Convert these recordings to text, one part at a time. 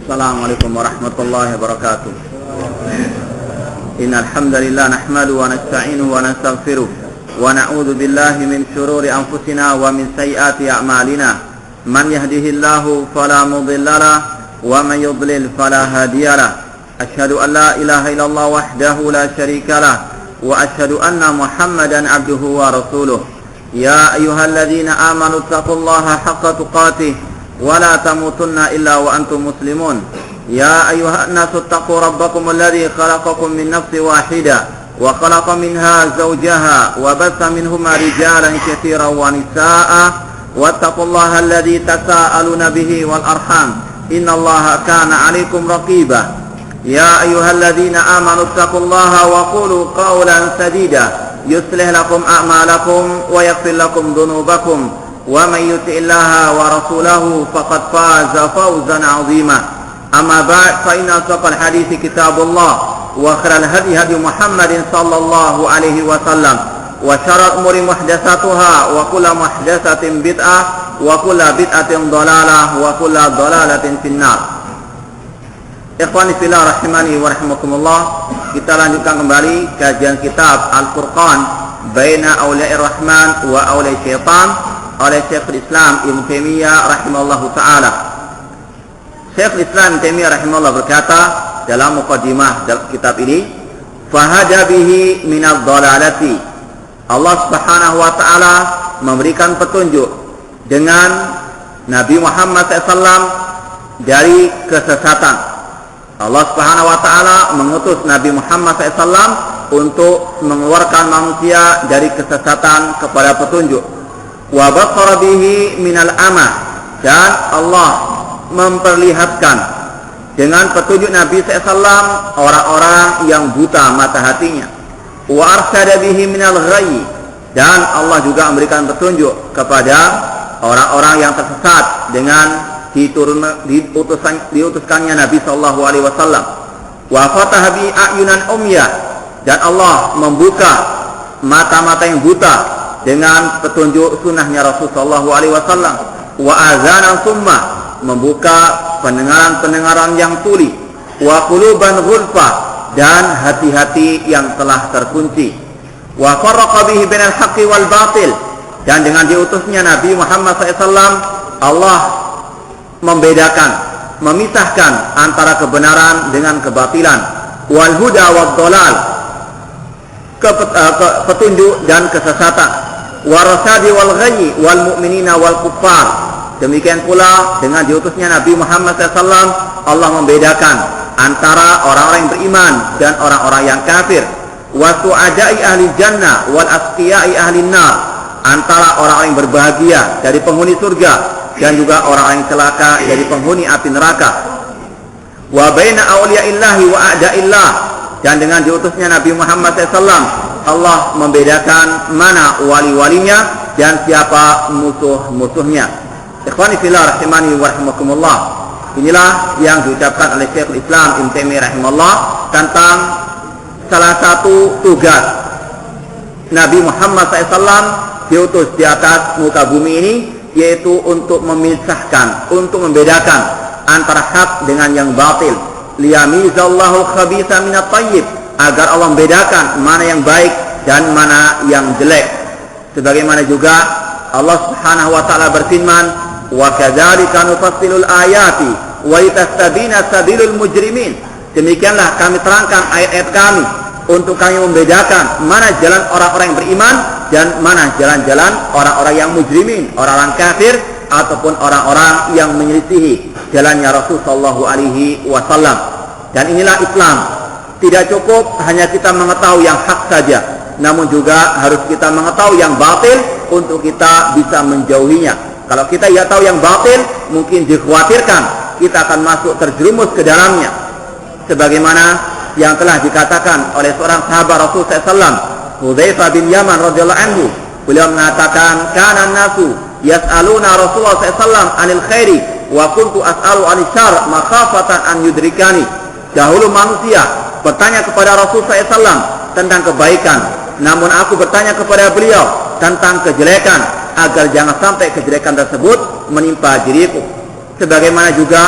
Assalamualaikum warahmatullahi wabarakatuh. Innal hamdalillah nahmaduhu wa nasta'inuhu wa nastaghfiruh wa na'udzu billahi min shururi anfusina wa min sayyiati a'malina. Man yahdihillahu fala mudilla lahu wa man yudlil fala hadiya lahu. Asyhadu an la ilaha illallah wahdahu la syarika lahu wa asyhadu anna Muhammadan abduhu wa rasuluh. Ya ayyuhalladzina amanu taqullaha haqqa tuqatih ولا تموتن إلا وأنتم مسلمون يا أيها الناس اتقوا ربكم الذي خلقكم من نفس واحدة وخلق منها زوجها وبث منهما رجالا كثيرا ونساء واتقوا الله الذي تساءلون به والأرحام إن الله كان عليكم رقيبا يا أيها الذين آمنوا اتقوا الله وقولوا قولا سديدا يصلح لكم أعمالكم ويغفر لكم ذنوبكم ومن يطع الله ورسوله فقد فاز فوزا عظيما أما بعد فإن أصدق الحديث كتاب الله وخير الهدي هدي محمد صلى الله عليه وسلم وشر الأمور محدثاتها وكل محدثة بدعة وكل بدعة ضلالة وكل ضلالة في النار. Ikhwani fillah rahimani wa rahimakumullah. Kita lanjutkan kembali kajian kitab Al-Furqan Baina Awliya'ir Rahman wa Awliya'i Syaitan oleh Syekhul Islam Ibnu Taimiyah rahimahullahu taala. Syekhul Islam Ibnu Taimiyah rahimahullah berkata dalam muqaddimah dalam kitab ini, "Fahada bihi minadh dhalalati." Allah Subhanahu wa taala memberikan petunjuk dengan Nabi Muhammad SAW dari kesesatan. Allah Subhanahu wa taala mengutus Nabi Muhammad SAW untuk mengeluarkan manusia dari kesesatan kepada petunjuk. Wa basara bihi minal ama, dan Allah memperlihatkan dengan petunjuk Nabi SAW orang-orang yang buta mata hatinya. Wa arsada bihi minal ghayyi, dan Allah juga memberikan petunjuk kepada orang-orang yang tersesat dengan diutuskannya Nabi SAW. Wa fataha bi ayunan umyah, dan Allah membuka mata-mata yang buta dengan petunjuk sunnahnya Rasulullah SAW. Wa azanan summa, membuka pendengaran-pendengaran yang tuli. Wa quluban ghulfa, dan hati-hati yang telah terkunci. Wa farraqa bihi bainal haqqi wal batil, dan dengan diutusnya Nabi Muhammad SAW Allah membedakan, memisahkan antara kebenaran dengan kebatilan. Wal huda wad dhalal, petunjuk dan kesesatan. Warasadi wal ghayyi wal mu'minina wal kuffar, demikian pula dengan diutusnya Nabi Muhammad SAW Allah membedakan antara orang-orang yang beriman dan orang-orang yang kafir. Wa su'adai ahli jannah wal asqiyai ahli nar, antara orang-orang yang berbahagia dari penghuni surga dan juga orang-orang yang celaka dari penghuni api neraka. Wa baina awliyaillahi wa a'daillah, dan dengan diutusnya Nabi Muhammad SAW Allah membedakan mana wali-walinya dan siapa musuh-musuhnya. Ikhwani fillah rahimani wa rahimakumullah. Inilah yang diucapkan oleh Syekhul Islam Ibnu Taimiyah rahimahullah tentang salah satu tugas Nabi Muhammad SAW diutus di atas muka bumi ini, yaitu untuk memisahkan, untuk membedakan antara hak dengan yang batil. Liyamizallahu khabitha minat tayyib, agar Allah membedakan mana yang baik dan mana yang jelek. Sebagaimana juga Allah Subhanahu wa taala berfirman, "Wa kadzalika nufassilul ayati wa litastabina sabilul mujrimin." Demikianlah kami terangkan ayat-ayat kami untuk kami membedakan mana jalan orang-orang yang beriman dan mana jalan-jalan orang-orang yang mujrimin, orang-orang kafir ataupun orang-orang yang menyelisihi jalannya Rasul sallallahu alaihi wasallam. Dan inilah Islam. Tidak cukup hanya kita mengetahui yang hak saja, namun juga harus kita mengetahui yang batil untuk kita bisa menjauhinya. Kalau kita tidak tahu yang batil, mungkin dikhawatirkan kita akan masuk terjerumus ke dalamnya. Sebagaimana yang telah dikatakan oleh seorang sahabat Rasul SAW, Hudzaifah bin Yaman radhiyallahu anhu, beliau mengatakan, "Kana nasu yas'aluna Rasulullah SAW anil khairi wa kuntu as'alu anil syarr makhafatan an yudrikani." Dahulu manusia bertanya kepada Rasulullah SAW tentang kebaikan, namun aku bertanya kepada beliau tentang kejelekan agar jangan sampai kejelekan tersebut menimpa diriku. Sebagaimana juga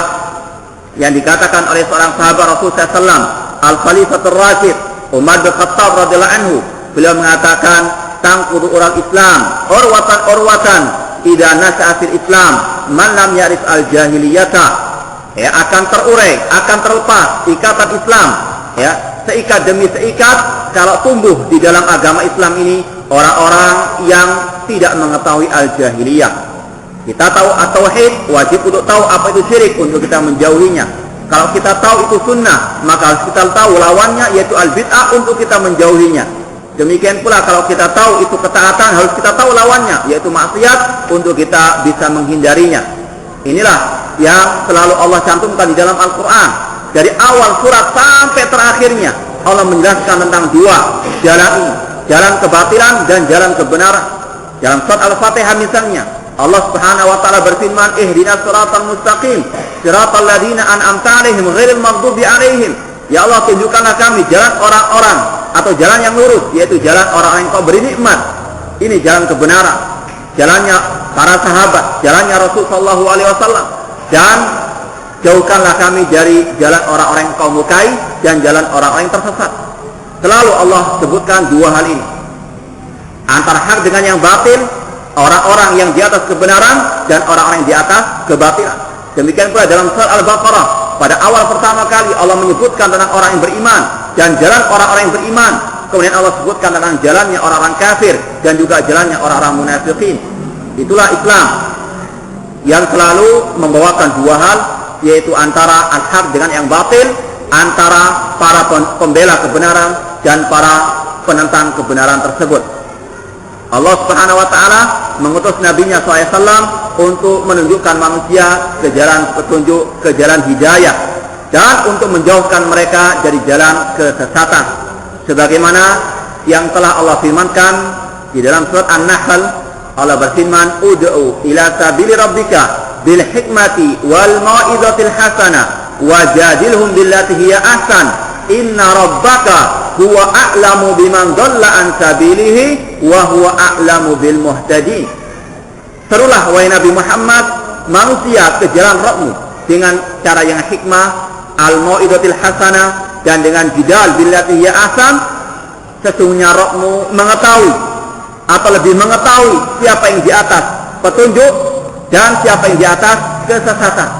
yang dikatakan oleh seorang sahabat Rasulullah SAW, Al-Khalifatul Rasyid Umar bin Khattab radhiyallahu anhu, beliau mengatakan, tangkudu ural Islam urwatan idza nasha'a fil Islam man lam ya'rif al-jahiliyata. Ya, akan terurai, akan terlepas ikatan Islam, ya, seikat demi seikat kalau tumbuh di dalam agama Islam ini orang-orang yang tidak mengetahui al-jahiliyah. Kita tahu at-tauhid, wajib untuk tahu apa itu syirik untuk kita menjauhinya. Kalau kita tahu itu sunnah, maka harus kita tahu lawannya yaitu al-bid'ah untuk kita menjauhinya. Demikian pula kalau kita tahu itu ketaatan, harus kita tahu lawannya yaitu maksiat untuk kita bisa menghindarinya. Inilah yang selalu Allah cantumkan di dalam Al-Quran. Dari awal surat sampai terakhirnya Allah menjelaskan tentang dua jalan ini, jalan kebatilan dan jalan kebenaran. Dalam surat Al-Fatihah misalnya, Allah Subhanahu wa taala berfirman, ihdinas siratal mustaqim, siratal ladzina an'amta 'alaihim ghairil maghdubi 'alaihim. Ya Allah, tunjukkanlah kami jalan orang-orang atau jalan yang lurus, yaitu jalan orang-orang yang Kau beri nikmat. Ini jalan kebenaran, jalannya para sahabat, jalannya Rasul sallallahu alaihi wasallam. Dan jauhkanlah kami dari jalan orang-orang yang Kau mukai dan jalan orang-orang yang tersesat. Selalu Allah sebutkan dua hal ini, antara hak dengan yang batil, orang-orang yang di atas kebenaran dan orang-orang yang di atas kebatilan. Demikian pula dalam surah Al-Baqarah, pada awal pertama kali Allah menyebutkan tentang orang yang beriman dan jalan orang-orang yang beriman. Kemudian Allah sebutkan tentang jalannya orang-orang kafir dan juga jalannya orang-orang munafikin. Itulah Islam yang selalu membawakan dua hal, yaitu antara al-haq dengan yang batil, antara para pembela kebenaran dan para penentang kebenaran tersebut. Allah Subhanahu wa taala mengutus nabinya SAW untuk menunjukkan manusia ke jalan petunjuk, ke jalan hidayah, dan untuk menjauhkan mereka dari jalan kesesatan. Sebagaimana yang telah Allah firmankan di dalam surat An-Nahl, Allah berfirman, ud'u ila sabili rabbika bil hikmati wal mau'izatil hasanah wajadilhum billati hiya ahsan inna rabbaka huwa a'lamu biman dhalla an sabilihi wa huwa a'lamu bil muhtadin. Serulah wahai Nabi Muhammad manusia ke jalan Rabbmu dengan cara yang hikmah, al-mau'izatil hasanah, dan dengan jidal billati hiya ahsan. Sesungguhnya Rabbmu mengetahui atau lebih mengetahui siapa yang di atas petunjuk dan siapa yang di atas kesesatan.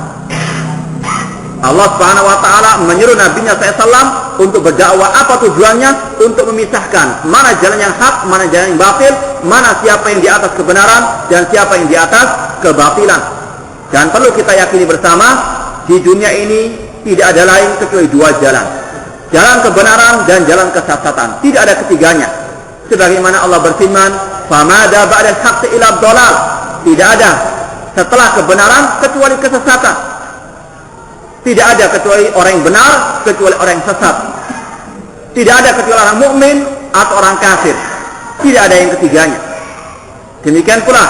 Allah Subhanahu wa taala menyuruh nabinya SAW untuk berdakwah. Apa tujuannya? Untuk memisahkan mana jalan yang hak, mana jalan yang batil, mana siapa yang di atas kebenaran dan siapa yang di atas kebatilan. Dan perlu kita yakini bersama, di dunia ini tidak ada lain kecuali dua jalan, jalan kebenaran dan jalan kesesatan. Tidak ada ketiganya. Sebagaimana Allah berfirman, famada ba'dal haqqi illa dhalal. Tidak ada setelah kebenaran kecuali kesesatan. Tidak ada kecuali orang yang benar, kecuali orang yang sesat. Tidak ada kecuali orang mukmin atau orang kafir. Tidak ada yang ketiganya. Demikian pula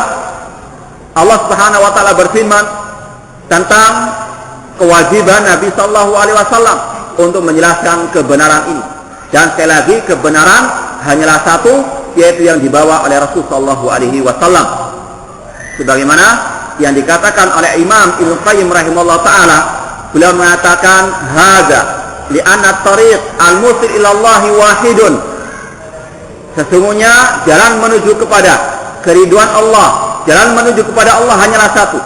Allah Subhanahu wa taala berfirman tentang kewajiban Nabi sallallahu alaihi wasallam untuk menjelaskan kebenaran ini. Dan sekali lagi, kebenaran hanyalah satu, yaitu yang dibawa oleh Rasul sallallahu alaihi wasallam. Sebagaimana yang dikatakan oleh Imam Ibnu Qayyim rahimahullah taala, beliau mengatakan hadza li'anna tariq al-musil ila Allah wahidun. Sesungguhnya jalan menuju kepada keriduan Allah, jalan menuju kepada Allah hanyalah satu.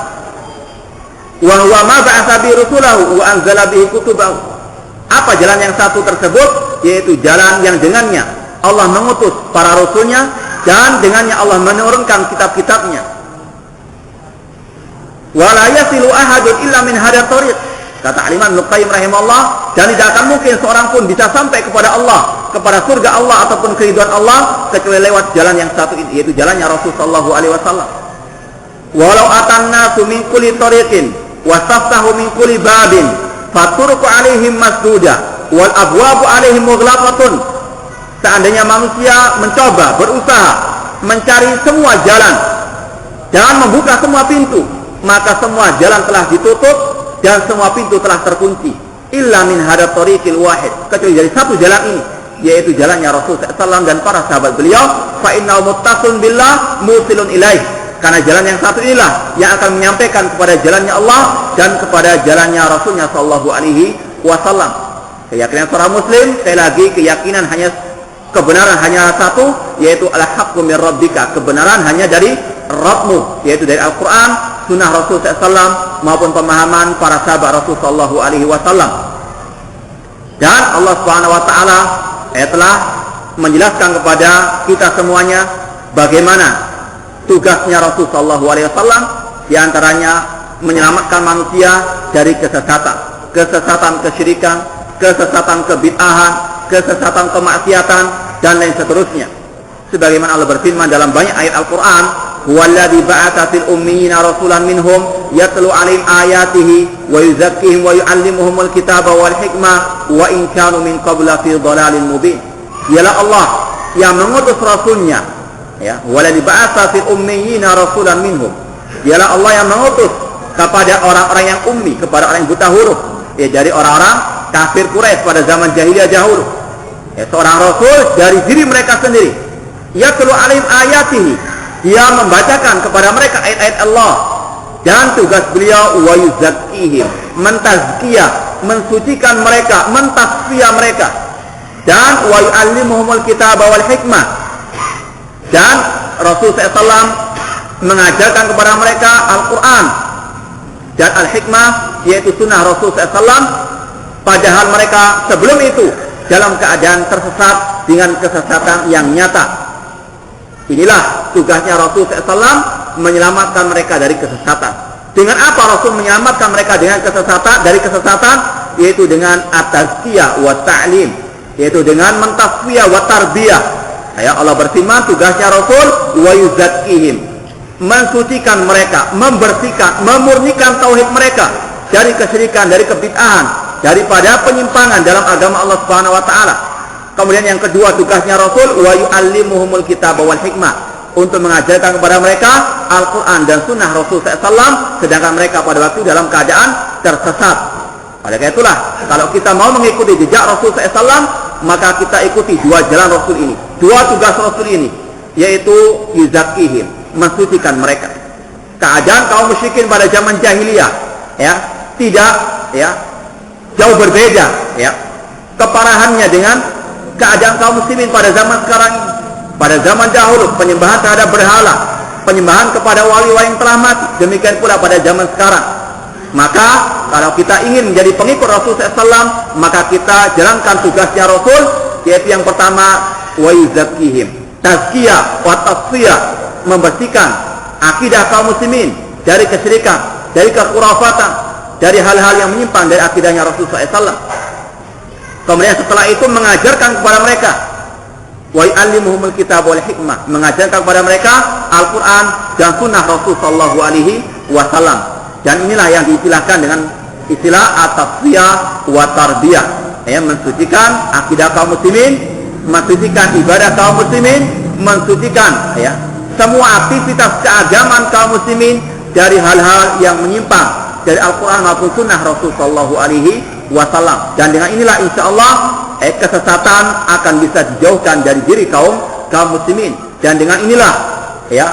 Wa huwa ma ba'atha bi rusulahu wa anzala bihi kutubahu. Apa jalan yang satu tersebut? Yaitu jalan yang dengannya Allah mengutus para rasulnya dan dengannya Allah menurunkan kitab-kitabnya. Wa la yasilu ahadun illa min hadha tariq. Kata Imam Ibnu Qayyim rahimahullah, dan tidak akan mungkin seorang pun bisa sampai kepada Allah, kepada surga Allah ataupun keridhaan Allah kecuali lewat jalan yang satu ini, yaitu jalannya Rasul sallallahu alaihi wasallam. Walau atannasu min kulli tariqin wastaftahu min kulli babin faturuku alaihim masduda wal abwabu alaihim mughlaqatun. Seandainya manusia mencoba, berusaha mencari semua jalan dan membuka semua pintu, maka semua jalan telah ditutup dan semua pintu telah terkunci. Illa min hadha tariqil wahid, kecuali dari satu jalan ini, yaitu jalannya Rasul SAW dan para sahabat beliau. Fa innahu muttasilun billah musilun ilaih, Karena jalan yang satu inilah yang akan menyampaikan kepada jalannya Allah dan kepada jalannya Rasulnya Shallallahu Alaihi Wasallam. Keyakinan seorang Muslim, sekali lagi keyakinan kebenaran hanya satu, yaitu al-haqqu min rabbika, kebenaran hanya dari Rabbmu, yaitu dari Al-Quran, Sunnah Rasul SAW maupun pemahaman para sahabat Rasul Shallallahu Alaihi Wasallam. Dan Allah Subhanahu Wa Taala telah menjelaskan kepada kita semuanya bagaimana tugasnya Rasul Shallallahu Alaihi Wasallam, diantaranya menyelamatkan manusia dari kesesatan kesyirikan, kesesatan kebid'ahan, kesesatan kemaksiatan dan lain seterusnya. Sebagaimana Allah berfirman dalam banyak ayat Al-Quran, "Huwallazi ba'atsa fil ummiyina rasulan minhum yatlu 'alaihim ayatihi wa yuzakkihim wa yu'allimuhumul kitaba wal hikmah wa in kanu min qablu fi dhalalin mubin." Dialah Allah yang mengutus rasulnya, ya, waladhi ba'atsa fil ummiyina rasulan minhum. Dialah Allah yang mengutus kepada orang-orang yang ummi, kepada orang yang buta huruf, ya, dari orang-orang kafir Quraisy pada zaman jahiliyah dahulu. Ya, seorang rasul dari diri mereka sendiri. Yatlu 'alaihim ayatihi, dia membacakan kepada mereka ayat-ayat Allah. Dan tugas beliau wa yuzakkihim, mentazkiyah, mensucikan mereka, mentasfiyah mereka. Dan wa yu'allimuhumul kitaba wal hikmah. Dan Rasul SAW mengajarkan kepada mereka Al-Quran dan Al-Hikmah, yaitu sunnah Rasul SAW, padahal mereka sebelum itu dalam keadaan tersesat dengan kesesatan yang nyata. Inilah tugasnya Rasul SAW, menyelamatkan mereka dari kesesatan. Dengan apa Rasul menyelamatkan mereka dari kesesatan? Yaitu dengan at-tazkiyah wa ta'lim, yaitu dengan mentasfiyah wa tarbiyah. Ya, Allah berfirman tugasnya Rasul wa yuzakkihim, mensucikan mereka, membersihkan, memurnikan tauhid mereka dari kesyirikan, dari kebid'ahan, daripada penyimpangan dalam agama Allah Subhanahu wa taala. Kemudian yang kedua tugasnya Rasul wa yu'allimuhumul kitaba wal hikmah, untuk mengajarkan kepada mereka Al-Quran dan sunnah Rasul SAW, sedangkan mereka pada waktu dalam keadaan tersesat. Oleh karena itulah, kalau kita mau mengikuti jejak Rasul SAW, maka kita ikuti dua jalan Rasul ini, dua tugas Rasul ini, yaitu yuzakkihim, mensucikan mereka. Keadaan kaum musyrikin pada zaman jahiliyah, ya, tidak, ya, jauh berbeda, ya, keparahannya dengan keadaan kaum muslimin pada zaman sekarang ini. Pada zaman dahulu penyembahan terhadap berhala, penyembahan kepada wali-wali yang telah mati, demikian pula pada zaman sekarang. Maka kalau kita ingin menjadi pengikut Rasul SAW, maka kita jalankan tugasnya Rasul, yaitu yang pertama wa yuzakkihim, tazkiyah wa tasfiyah, membersihkan akidah kaum muslimin dari kesyirikan, dari kekhurafatan, dari hal-hal yang menyimpang dari akidahnya Rasul SAW. Kemudian setelah itu mengajarkan kepada mereka wa yu'allimuhumul kitab wal hikmah, mengajarkan kepada mereka Al-Quran dan sunnah Rasul Sallallahu Alaihi Wasallam. Dan inilah yang diistilahkan dengan istilah at-tasfiyah wa tarbiyah, ya, mensucikan akidah kaum muslimin, mensucikan ibadah kaum muslimin, mensucikan, ya, semua aktivitas keagamaan kaum muslimin dari hal-hal yang menyimpang dari Al-Quran maupun sunnah Rasul Sallallahu Alaihi Wasallam. Dan dengan inilah insya Allah kesesatan akan bisa dijauhkan dari diri kaum muslimin. Dan dengan inilah, ya,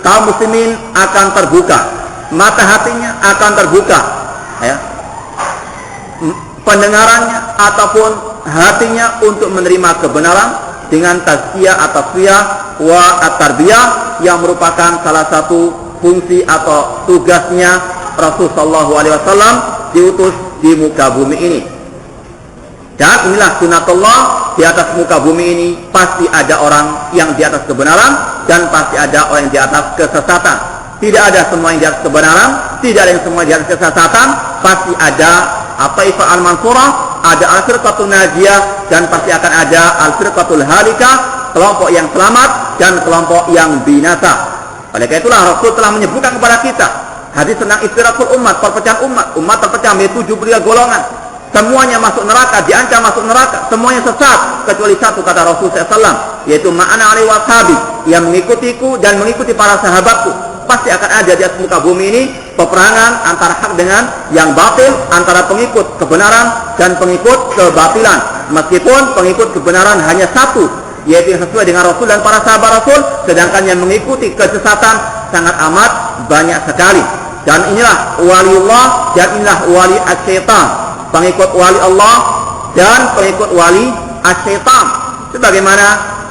kaum muslimin akan terbuka, mata hatinya akan terbuka, ya, pendengarannya ataupun hatinya untuk menerima kebenaran dengan tazkiyah atau tasfiyah wa at-tarbiyah, yang merupakan salah satu fungsi atau tugasnya Rasul Sallallahu Alaihi Wasallam diutus di muka bumi ini. Dan inilah sunatullah, di atas muka bumi ini pasti ada orang yang di atas kebenaran dan pasti ada orang yang di atas kesesatan. Tidak ada semua yang di atas kebenaran, tidak ada yang semua di atas kesesatan. Pasti ada at-taifah al-mansurah, ada al-firqatul najiyah, dan pasti akan ada al-firqatul halikah, kelompok yang selamat dan kelompok yang binasa. Oleh karena itulah Rasul telah menyebutkan kepada kita hadis tentang iftiraqul umat, perpecahan umat terpecah menjadi 73 golongan. Semuanya masuk neraka, diancam masuk neraka, semuanya sesat kecuali satu, kata Rasul SAW, yaitu ma'ana alaihi washabi, yang mengikutiku dan mengikuti para sahabatku. Pasti akan ada di atas muka bumi ini peperangan antara hak dengan yang batil, antara pengikut kebenaran dan pengikut kebatilan. Meskipun pengikut kebenaran hanya satu, yaitu yang sesuai dengan Rasul dan para sahabat Rasul, sedangkan yang mengikuti kesesatan sangat amat banyak sekali. Dan inilah waliullah dan inilah wali asyaitan, pengikut wali Allah dan pengikut wali asyaitan, sebagaimana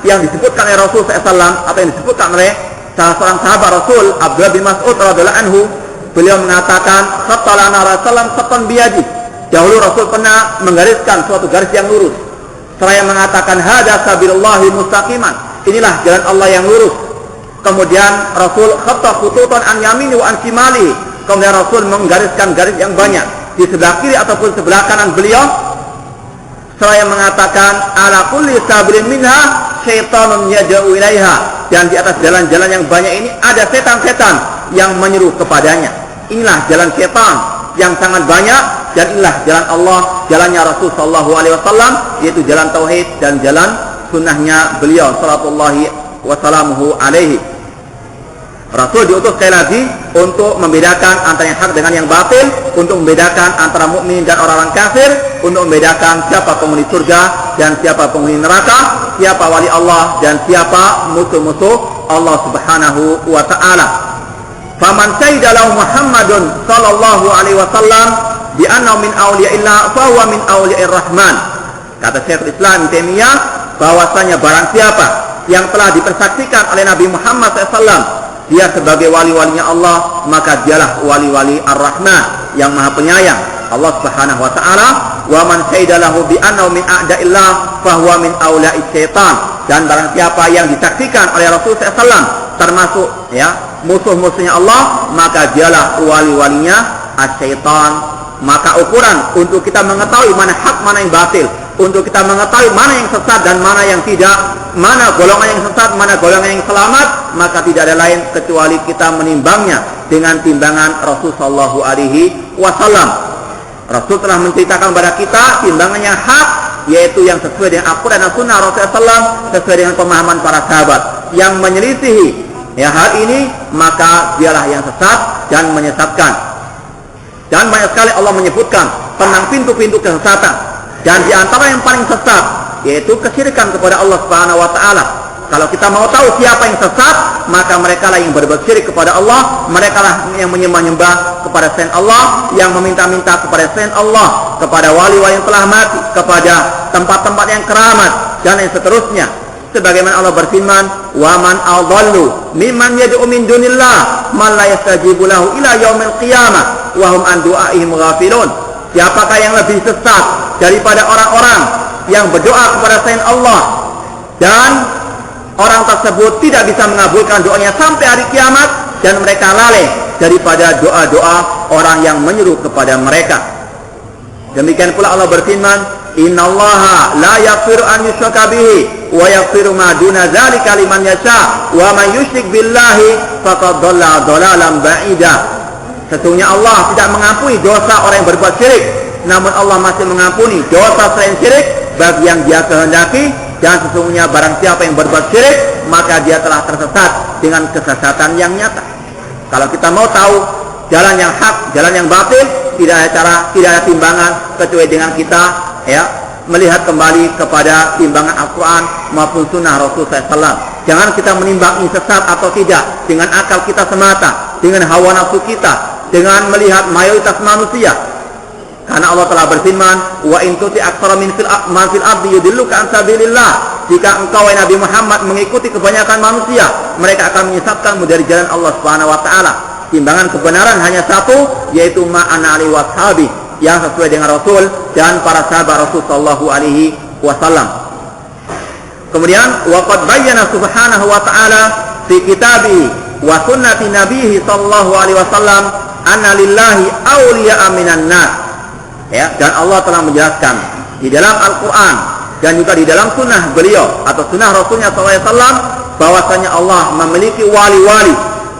yang disebutkan oleh Rasul SAW atau yang disebutkan oleh salah seorang sahabat Rasul, Abdullah bin Mas'ud radhiyallahu anhu. Beliau mengatakan, khatalana Rasulullah khatan biyadi. Dahulu Rasul pernah menggariskan suatu garis yang lurus, seraya mengatakan, hada sabilullahi mustaqiman, inilah jalan Allah yang lurus. Kemudian Rasul khatta khututan an yamini wa an shimali. Kemudian Rasul menggariskan garis yang banyak di sebelah kiri ataupun sebelah kanan beliau, seraya mengatakan, ala kulli sabilin minha syaitanun yad'u ilaiha. Dan di atas jalan-jalan yang banyak ini ada setan-setan yang menyeru kepadanya. Inilah jalan setan yang sangat banyak, dan inilah jalan Allah, jalannya Rasul sallallahu alaihi wasallam, yaitu jalan tauhid dan jalan sunnahnya beliau sallallahu wasallamuhu alaihi. Rasul diutus sekali lagi untuk membedakan antara yang hak dengan yang batil, untuk membedakan antara mukmin dan orang-orang kafir, untuk membedakan siapa penghuni surga dan siapa penghuni neraka, siapa wali Allah dan siapa musuh-musuh Allah Subhanahu wa taala. Faman syahida lahu Muhammadun sallallahu alaihi wasallam bi annahu min awliyaillah fa huwa min awliya'ir rahman. Kata Syekhul Islam Taimiyah, bahwasanya barang siapa yang telah dipersaksikan oleh Nabi Muhammad SAW dia sebagai wali-walinya Allah, maka dialah wali-wali Ar-Rahman yang Maha Penyayang, Allah Subhanahu wa taala. Wa man syahida lahu bi annahu min a'da'illah fa huwa min awla'is syaitan. Dan barang siapa yang disaksikan oleh Rasul SAW termasuk musuh-musuhnya Allah, maka dialah wali-walinya as-syaitan. Maka ukuran untuk kita mengetahui mana hak mana yang batil, untuk kita mengetahui mana yang sesat dan mana yang tidak, mana golongan yang sesat, mana golongan yang selamat, maka tidak ada lain kecuali kita menimbangnya dengan timbangan Rasul sallallahu alaihi wasallam. Rasul telah menceritakan kepada kita timbangan yang hak, yaitu yang sesuai dengan Al-Quran dan Sunnah Rasulullah SAW, sesuai dengan pemahaman para sahabat. Yang menyelisihi hal ini, maka dialah yang sesat dan menyesatkan. Dan banyak sekali Allah menyebutkan tentang pintu-pintu kesesatan. Dan di antara yang paling sesat yaitu kesyirikan kepada Allah Subhanahu wa taala. Kalau kita mau tahu siapa yang sesat, maka mereka lah yang berbuat syirik kepada Allah, mereka lah yang menyembah-nyembah kepada selain Allah, yang meminta-minta kepada selain Allah, kepada wali-wali yang telah mati, kepada tempat-tempat yang keramat dan yang seterusnya. Sebagaimana Allah berfirman, wa man adallu mimman yad'u min dunillah man la yastajibu lahu ila yaumil qiyamah wa hum an du'aihim ghafilun. Siapakah yang lebih sesat daripada orang-orang yang berdoa kepada selain Allah dan orang tersebut tidak bisa mengabulkan doanya sampai hari kiamat, dan mereka lalai daripada doa-doa orang yang menyeru kepada mereka. Demikian pula Allah berfirman, innallaha la yaghfiru an yushraka bihi wa yaghfiru ma duna dzalika liman yasha wa man yusyrik billahi faqad dhalla dhalalan ba'ida. Sesungguhnya Allah tidak mengampuni dosa orang yang berbuat syirik, namun Allah masih mengampuni dosa selain syirik bagi yang Dia kehendaki. Dan sesungguhnya barang siapa yang berbuat syirik, maka dia telah tersesat dengan kesesatan yang nyata. Kalau kita mau tahu jalan yang hak, jalan yang batil, tidak ada cara, tidak ada timbangan kecuali dengan kita melihat kembali kepada timbangan Al-Quran maupun Sunnah Rasul SAW. Jangan kita menimbang ini sesat atau tidak dengan akal kita semata, dengan hawa nafsu kita, dengan melihat mayoritas manusia. Karena Allah telah berfirman, wa in tuti aktsara min fil ardi yudilluka an sabilillah. Jika engkau Nabi Muhammad mengikuti kebanyakan manusia, mereka akan menyesatkanmu dari jalan Allah Subhanahu wa taala. Timbangan kebenaran hanya satu, yaitu ma'ana ali washabi, yang sesuai dengan Rasul dan para sahabat Rasul sallallahu alaihi wasallam. Kemudian waqad bayyana subhanahu wa ta'ala fi kitabihi wa sunnati nabiyhi sallallahu alaihi wasallam anna lillahi awliya'a minan nas. Dan Allah telah menjelaskan di dalam Al-Quran dan juga di dalam sunnah beliau atau sunnah Rasulnya SAW bahwasanya Allah memiliki wali-wali,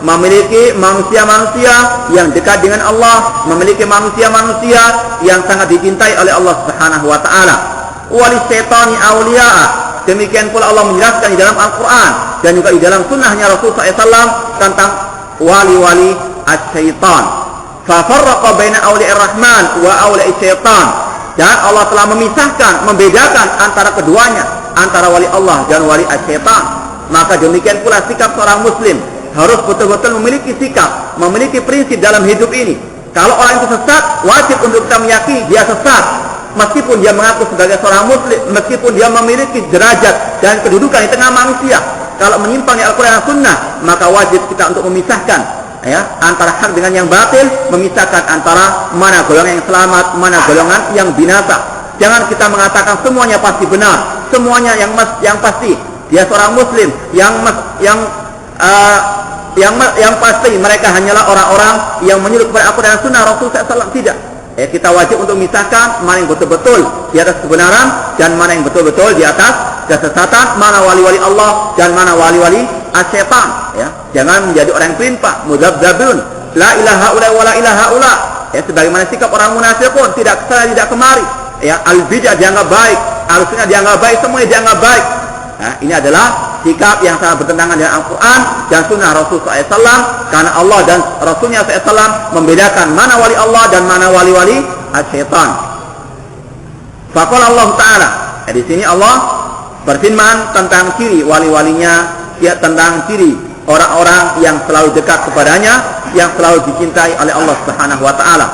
memiliki manusia-manusia yang dekat dengan Allah, memiliki manusia-manusia yang sangat dicintai oleh Allah Subhanahu wa taala. Wali syaitani awliya'a. Demikian pula Allah menjelaskan di dalam Al-Quran dan juga di dalam sunnahnya Rasul SAW tentang wali-wali as-syaitan. Fafarraqa baina awliya'ir rahman wa awliya'isyaitan. Dan Allah telah memisahkan, membedakan antara keduanya, antara wali Allah dan wali asyaitan. Maka demikian pula sikap seorang muslim harus betul-betul memiliki sikap, memiliki prinsip dalam hidup ini. Kalau orang itu sesat, wajib untuk kita meyakini dia sesat, meskipun dia mengaku sebagai seorang muslim, meskipun dia memiliki derajat dan kedudukan di tengah manusia. Kalau menyimpang di Al-Quran dan Sunnah, maka wajib kita untuk memisahkan antara hak dengan yang batil, memisahkan antara mana golongan yang selamat, mana golongan yang binasa. Jangan kita mengatakan semuanya pasti benar, semuanya yang pasti dia seorang muslim, yang pasti mereka hanyalah orang-orang yang menyuruh kepada Al-Quran dan Sunnah Rasul SAW. Tidak. Kita wajib untuk memisahkan mana yang betul-betul di atas kebenaran dan mana yang betul-betul di atas kesesatan, mana wali-wali Allah dan mana wali-wali asyaitan. Jangan menjadi orang yang pelintah, mudzabzabun, la ilaha illa wa la ilaha illa. Sebagaimana sikap orang munafiqun, tidak kesana tidak kemari. Al-bidah dianggap baik, al-sunnah dianggap baik, semuanya dianggap baik. Ini adalah sikap yang sangat bertentangan dengan Al-Quran dan Sunnah Rasul SAW, karena Allah dan Rasulnya SAW membedakan mana wali Allah dan mana wali-wali asyaitan. Faqala Allah Ta'ala, di sini Allah berfirman tentang ciri wali-walinya, tentang ciri orang-orang yang selalu dekat kepadanya, yang selalu dicintai oleh Allah Subhanahu wa Ta'ala.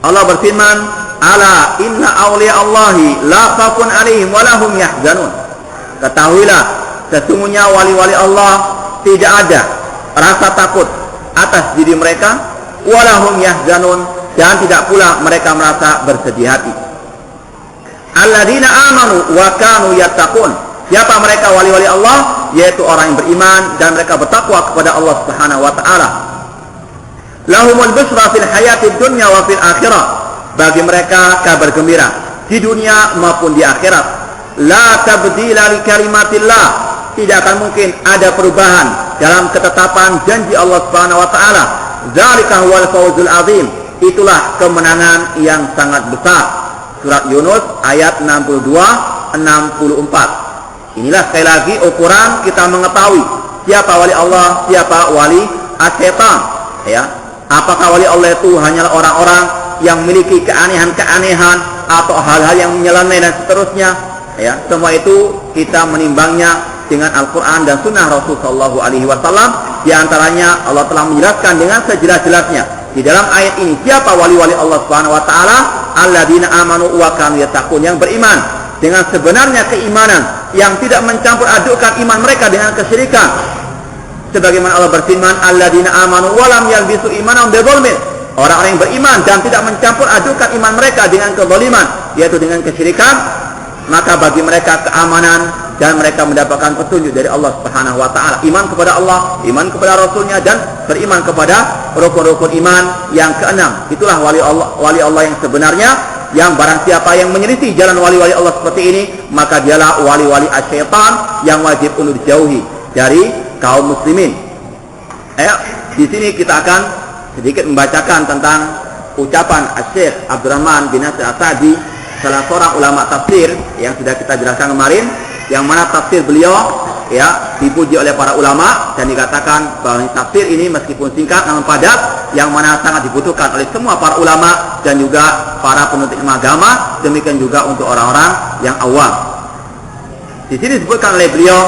Allah berfirman, ala inna awliya Allahi la khafun alaihim wa lahum yahzanun. Ketahuilah, sesungguhnya wali-wali Allah tidak ada rasa takut atas diri mereka, wa lahum yahzanun, dan tidak pula mereka merasa bersedih hati. Alladzina amanu wa kanu yattaqun. Siapa mereka wali-wali Allah? Yaitu orang yang beriman dan mereka bertakwa kepada Allah Subhanahu wa Ta'ala. Lahumul busra fil hayatid dunya wa fil akhirah. Bagi mereka kabar gembira di dunia maupun di akhirat. La tabdila li kalimatillah. Tidak akan mungkin ada perubahan dalam ketetapan janji Allah Subhanahu wa Ta'ala. Dzalika huwal fawzul azim. Itulah kemenangan yang sangat besar. Surat Yunus ayat 62-64. Inilah sekali lagi ukuran kita mengetahui siapa wali Allah, siapa wali asyaitan. Apakah wali Allah itu hanyalah orang-orang yang memiliki keanehan-keanehan atau hal-hal yang menyeleneh dan seterusnya. Semua itu kita menimbangnya dengan Al-Quran dan Sunnah Rasul Sallallahu Alaihi Wasallam. Di antaranya Allah telah menjelaskan dengan sejelas-jelasnya di dalam ayat ini siapa wali-wali Allah Subhanahu Wa Taala. Alladzina amanu wa kanu yattaqun, yang beriman dengan sebenarnya keimanan yang tidak mencampur adukkan iman mereka dengan kesyirikan. Sebagaimana Allah berfirman, alladzina amanu wa lam yalbisu imanahum bidzulmin. Orang-orang yang beriman dan tidak mencampur adukkan iman mereka dengan kezaliman, yaitu dengan kesyirikan, maka bagi mereka keamanan dan mereka mendapatkan petunjuk dari Allah Subhanahu wa Ta'ala. Iman kepada Allah, iman kepada Rasulnya, dan beriman kepada rukun-rukun iman yang keenam. Itulah wali Allah yang sebenarnya, yang barang siapa yang menyelisih jalan wali-wali Allah seperti ini, maka dialah wali-wali asyaitan yang wajib untuk dijauhi dari kaum muslimin. Di sini kita akan sedikit membacakan tentang ucapan Syekh Abdurrahman bin Nasir As-Sa'di, salah seorang ulama tafsir yang sudah kita jelaskan kemarin, yang mana tafsir beliau dipuji oleh para ulama, dan dikatakan bahwa tafsir ini meskipun singkat namun padat, yang mana sangat dibutuhkan oleh semua para ulama dan juga para penuntut ilmu agama, demikian juga untuk orang-orang yang awam. Di sini disebutkan oleh beliau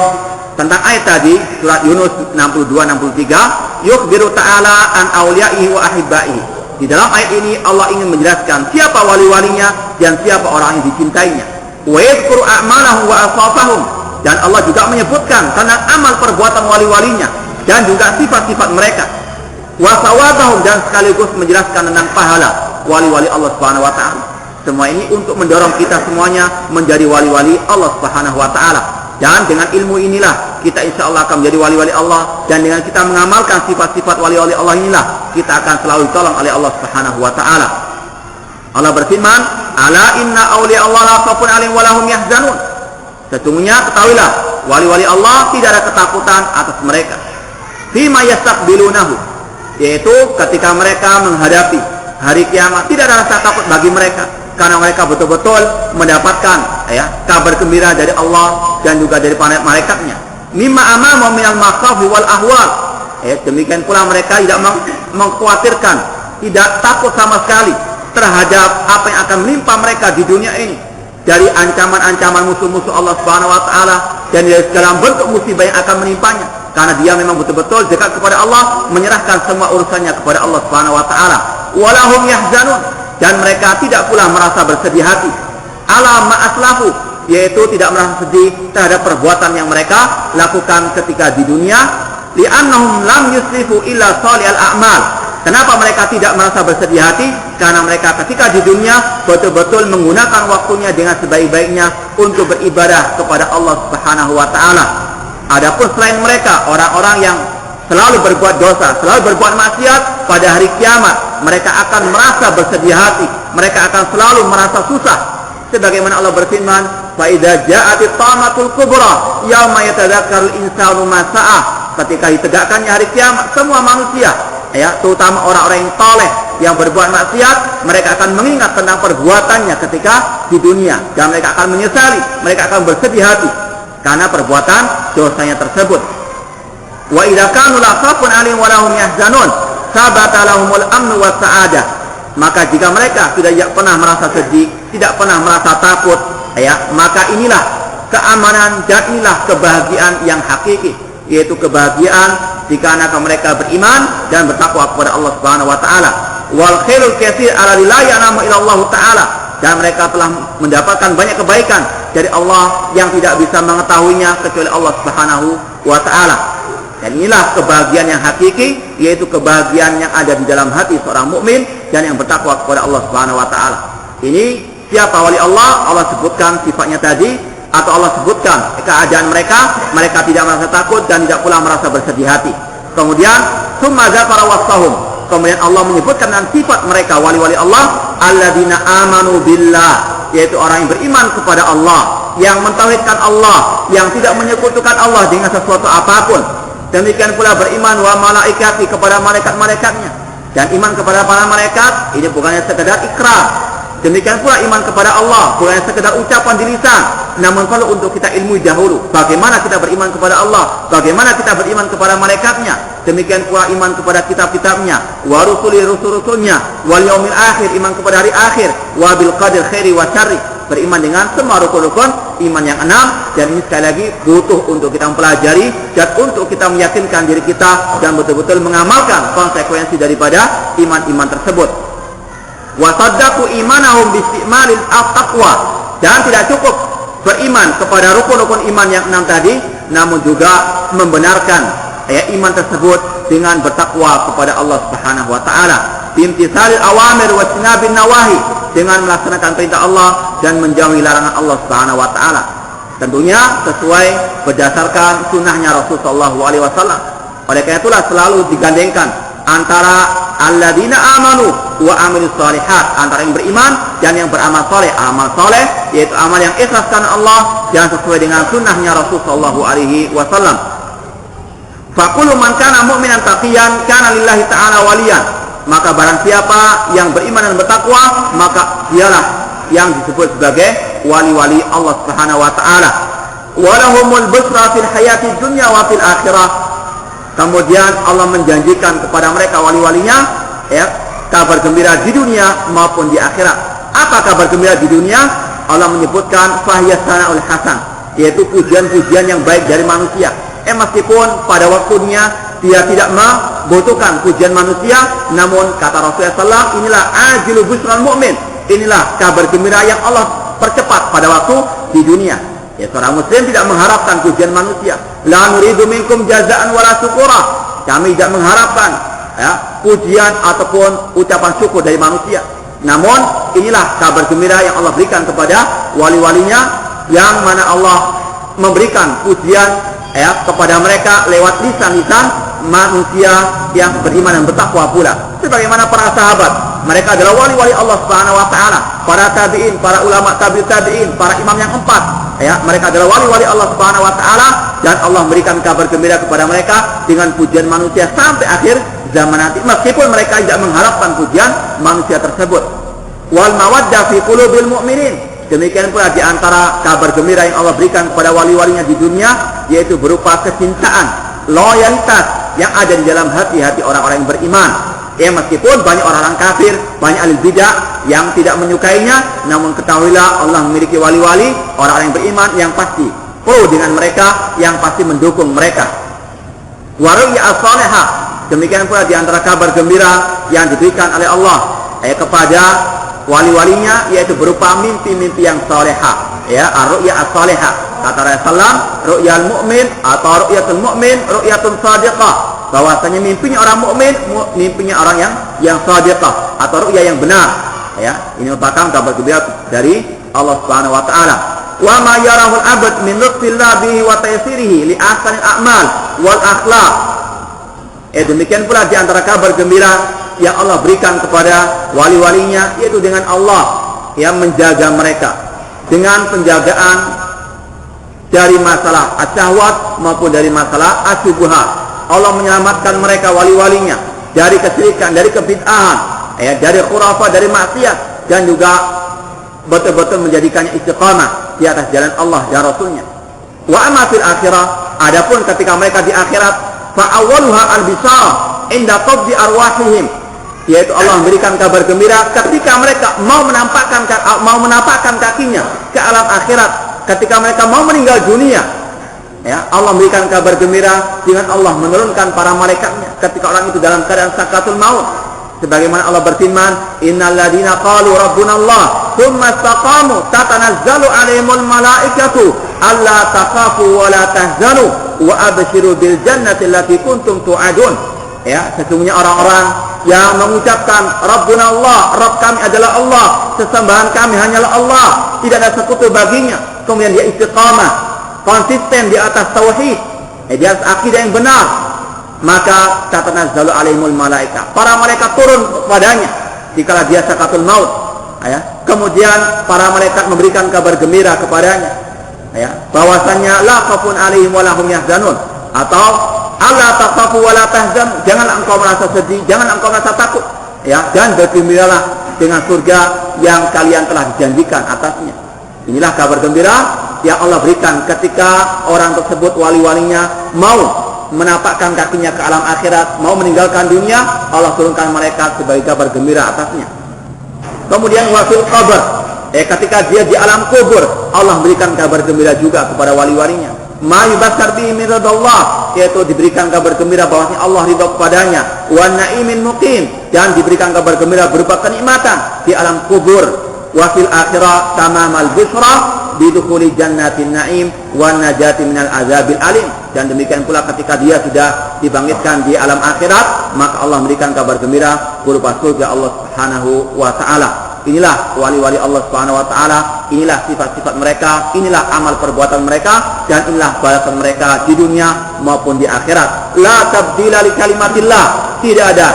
tentang ayat tadi, surat Yunus 62-63, yukhbiru ta'ala an awliya'ihi wa ahibbaihi. Di dalam ayat ini Allah ingin menjelaskan siapa wali-walinya dan siapa orang yang dicintainya. Wa yadhkuru a'malahum wa asafahum, dan Allah juga menyebutkan tentang amal perbuatan wali-walinya dan juga sifat-sifat mereka. Wa sawabahum, dan sekaligus menjelaskan tentang pahala wali-wali Allah Subhanahu wa Ta'ala. Semua ini untuk mendorong kita semuanya menjadi wali-wali Allah Subhanahu wa Ta'ala. Dan dengan ilmu inilah kita insya Allah akan menjadi wali-wali Allah, dan dengan kita mengamalkan sifat-sifat wali-wali Allah inilah kita akan selalu ditolong oleh Allah Subhanahu wa Ta'ala. Allah berfirman, ala inna awliya Allah la khawfun alaihim wa lahum yahzanun. Sesungguhnya ketahuilah wali-wali Allah tidak ada ketakutan atas mereka. Fima yastaqbilunahu, yaitu ketika mereka menghadapi hari kiamat, tidak ada rasa takut bagi mereka, karena mereka betul-betul mendapatkan kabar gembira dari Allah dan juga dari malaikatnya. Mimma amama minal makhafi wal ahwal. Demikian pula mereka tidak mengkhawatirkan, tidak takut sama sekali terhadap apa yang akan menimpa mereka di dunia ini, dari ancaman-ancaman musuh-musuh Allah Subhanahu wa Ta'ala dan dari segala bentuk musibah yang akan menimpanya. karena dia memang betul-betul dekat kepada Allah, menyerahkan semua urusannya kepada Allah Subhanahu wa taala. Walahum yahzanun, dan mereka tidak pula merasa bersedih hati ala ma aslafu, yaitu tidak merasa sedih terhadap perbuatan yang mereka lakukan ketika di dunia. Li'annahum lam yusrifu illa salihal a'mal. Kenapa mereka tidak merasa bersedih hati? Karena mereka ketika di dunia betul-betul menggunakan waktunya dengan sebaik-baiknya untuk beribadah kepada Allah Subhanahu wa taala. Adapun selain mereka, orang-orang yang selalu berbuat dosa, selalu berbuat maksiat, pada hari kiamat mereka akan merasa bersedih hati, mereka akan selalu merasa susah. Sebagaimana Allah berfirman, fa idza ja'atit tamatul kubra yauma yatadzakkarul insanu ma sa'a. Ketika ditegakkannya hari kiamat, semua manusia, terutama orang-orang yang saleh, yang berbuat maksiat, mereka akan mengingat tentang perbuatannya ketika di dunia, dan mereka akan menyesali, mereka akan bersedih hati karena perbuatan dosanya tersebut. Wa idza kanu la khafun 'alaihim wa lahum yahzanun sabata lahumul amnu was sa'adah. Maka jika mereka tidak pernah merasa sedih, tidak pernah merasa takut, maka inilah keamanan dan inilah kebahagiaan yang hakiki, yaitu kebahagiaan dikarenakan mereka beriman dan bertakwa kepada Allah Subhanahu wa taala. Wal khairul katsir ala la ya'lamu illa Allah taala, dan mereka telah mendapatkan banyak kebaikan dari Allah yang tidak bisa mengetahuinya kecuali Allah Subhanahu wa taala. Dan inilah kebahagiaan yang hakiki, yaitu kebahagiaan yang ada di dalam hati seorang mukmin dan yang bertakwa kepada Allah Subhanahu wa taala. Ini siapa wali Allah? Allah sebutkan sifatnya tadi, atau Allah sebutkan keadaan mereka, mereka tidak merasa takut dan tidak pula merasa bersedih hati. Kemudian summa dzakara wasfahum, kemudian Allah menyebutkan dengan sifat mereka wali-wali Allah, alladzina amanu billah, yaitu orang yang beriman kepada Allah, yang mentauhidkan Allah, yang tidak menyekutukan Allah dengan sesuatu apapun. Demikian pula beriman wa malaikati, kepada malaikat-malaikatnya. Dan iman kepada para malaikat ini bukannya sekedar ikrar. Demikian pula iman kepada Allah bukan sekedar ucapan di lisan, namun perlu untuk kita ilmui dahulu bagaimana kita beriman kepada Allah, bagaimana kita beriman kepada malaikatnya. Demikian pula iman kepada kitab-kitabnya, wa rusuli, rusul-rusulnya, wal yaumil akhir, iman kepada hari akhir, wa bil qadar khairi wa syarri, beriman dengan semua rukun-rukun iman yang 6. Dan ini sekali lagi butuh untuk kita mempelajari dan untuk kita meyakinkan diri kita dan betul-betul mengamalkan konsekuensi daripada iman-iman tersebut. Wa saddaqu imanahum biistimalil taqwa, dan tidak cukup beriman kepada rukun-rukun iman yang 6 tadi, namun juga membenarkan iman tersebut dengan bertakwa kepada Allah Subhanahu wa taala, bimtisalil awamir wa tinabin nawahi, dengan melaksanakan perintah Allah dan menjauhi larangan Allah Subhanahu wa taala. Tentunya sesuai berdasarkan sunnahnya Rasulullah SAW. Oleh karena itulah selalu digandengkan antara alladzina amanu wa amilus shalihat, antara yang beriman dan yang beramal saleh. Amal saleh yaitu amal yang ikhlas karena Allah dan sesuai dengan sunnahnya Rasulullah SAW. Faqulu man kana mu'minan taqiyan kana lillahi ta'ala waliyan, maka barang siapa yang beriman dan bertakwa, maka dialah yang disebut sebagai wali-wali Allah Subhanahu wa taala. Walahumul busra fil hayatid dunya wa fil akhirah. Kemudian Allah menjanjikan kepada mereka wali-walinya kabar gembira di dunia maupun di akhirat. Apa kabar gembira di dunia? Allah menyebutkan fahiya sanaul hasan, yaitu pujian-pujian yang baik dari manusia. Meskipun pada waktunya dia tidak membutuhkan pujian manusia, namun kata Rasulullah SAW, inilah ajilu busral mu'min, inilah kabar gembira yang Allah percepat pada waktu di dunia. Seorang muslim tidak mengharapkan pujian manusia. La nuridu minkum jazaan wala syukura, kami tidak mengharapkan pujian ataupun ucapan syukur dari manusia. Namun inilah kabar gembira yang Allah berikan kepada wali-walinya, yang mana Allah memberikan pujian kepada mereka lewat lisan-lisan manusia yang beriman dan bertakwa pula. Sebagaimana para sahabat, mereka adalah wali-wali Allah Subhanahu wa taala. Para tabi'in, para ulama tabi'in, para imam yang 4, mereka adalah wali-wali Allah Subhanahu wa taala, dan Allah memberikan kabar gembira kepada mereka dengan pujian manusia sampai akhir zaman nanti, meskipun mereka tidak mengharapkan pujian manusia tersebut. Wal mawaddah fi qulubil mu'minin, demikian pula di antara kabar gembira yang Allah berikan kepada wali-walinya di dunia, yaitu berupa kecintaan, loyalitas yang ada di dalam hati-hati orang-orang yang beriman. Meskipun banyak orang-orang kafir, banyak ahli bidah yang tidak menyukainya, namun ketahuilah Allah memiliki wali-wali, orang-orang yang beriman yang pasti pro dengan mereka, yang pasti mendukung mereka. Wa ru'ya as-salihah, demikian pula di antara kabar gembira yang diberikan oleh Allah kepada wali-walinya, yaitu berupa mimpi-mimpi yang salihah, ar-ru'ya as-salihah. Kata Rasulullah, ru'yal mu'min atau ru'yatul mu'min ru'yatun shadiqah, bahwasanya mimpinya orang mukmin, mimpinya orang yang shadiqah atau ru'ya yang benar. Ini merupakan kabar gembira dari Allah Subhanahu wa taala. Wa ma yarahul abad min lutfillah bihi wa taysirihi li ahsanil a'mal wal akhlaq. Demikian pula di antara kabar gembira yang Allah berikan kepada wali-walinya, yaitu dengan Allah yang menjaga mereka dengan penjagaan dari masalah asyahwat maupun dari masalah asyubhat. Allah menyelamatkan mereka wali-walinya dari kesyirikan, dari kebid'ahan, dari khurafat, dari maksiat, dan juga betul-betul menjadikannya istiqamah di atas jalan Allah dan Rasulnya. Wa amma fil akhirah, adapun ketika mereka di akhirat, fa awwaluha al-bisarah inda qabdi arwahihim, yaitu Allah memberikan kabar gembira ketika mereka mau menampakkan kakinya ke alam akhirat, ketika mereka mau meninggal dunia. Allah memberikan kabar gembira dengan Allah menurunkan para malaikatnya ketika orang itu dalam keadaan sakratul maut. Sebagaimana Allah berfirman, innal ladzina qalu rabbunallah tsumma istaqamu tatanazzalu 'alaihimul malaikatu alla takhafu wa la tahzanu wa abshiru bil jannati allati kuntum tu'adun. Sesungguhnya orang-orang yang mengucapkan Rabbunallah, Rabb kami adalah Allah, sesembahan kami hanyalah Allah, tidak ada sekutu baginya, kemudian dia istiqamah, konsisten di atas tauhid, di atas akidah yang benar, maka tatanazzalu alaihimul malaika, para malaikat turun kepadanya dikala dia sakratul maut. Kemudian para malaikat memberikan kabar gembira kepadanya, bahwasanya la khaufun alaihim wa lahum yahzanun, atau alla takhafu wa la tahzanu, janganlah engkau merasa sedih, jangan engkau merasa takut, dan bergembiralah dengan surga yang kalian telah dijanjikan atasnya. Inilah kabar gembira yang Allah berikan ketika orang tersebut, wali-walinya, mau menapakkan kakinya ke alam akhirat, mau meninggalkan dunia. Allah turunkan malaikat sebagai kabar gembira atasnya. Kemudian wafil qabr, ketika dia di alam kubur, Allah memberikan kabar gembira juga kepada wali-walinya. Ma yubasyar bihi min radallah, yaitu diberikan kabar gembira bahwasanya Allah ridha kepadanya. Wa na'imin muqim, dan diberikan kabar gembira berupa kenikmatan di alam kubur. Wa fil akhirah tamamal busra bidukhuli jannatin na'im wa najati minal azabil alim, dan demikian pula ketika dia sudah dibangkitkan di alam akhirat, maka Allah memberikan kabar gembira berupa surga Allah Subhanahu wa taala. Inilah wali-wali Allah Subhanahu wa taala, inilah sifat-sifat mereka, inilah amal perbuatan mereka, dan inilah balasan mereka di dunia maupun di akhirat. La tabdila li kalimatillah, tidak ada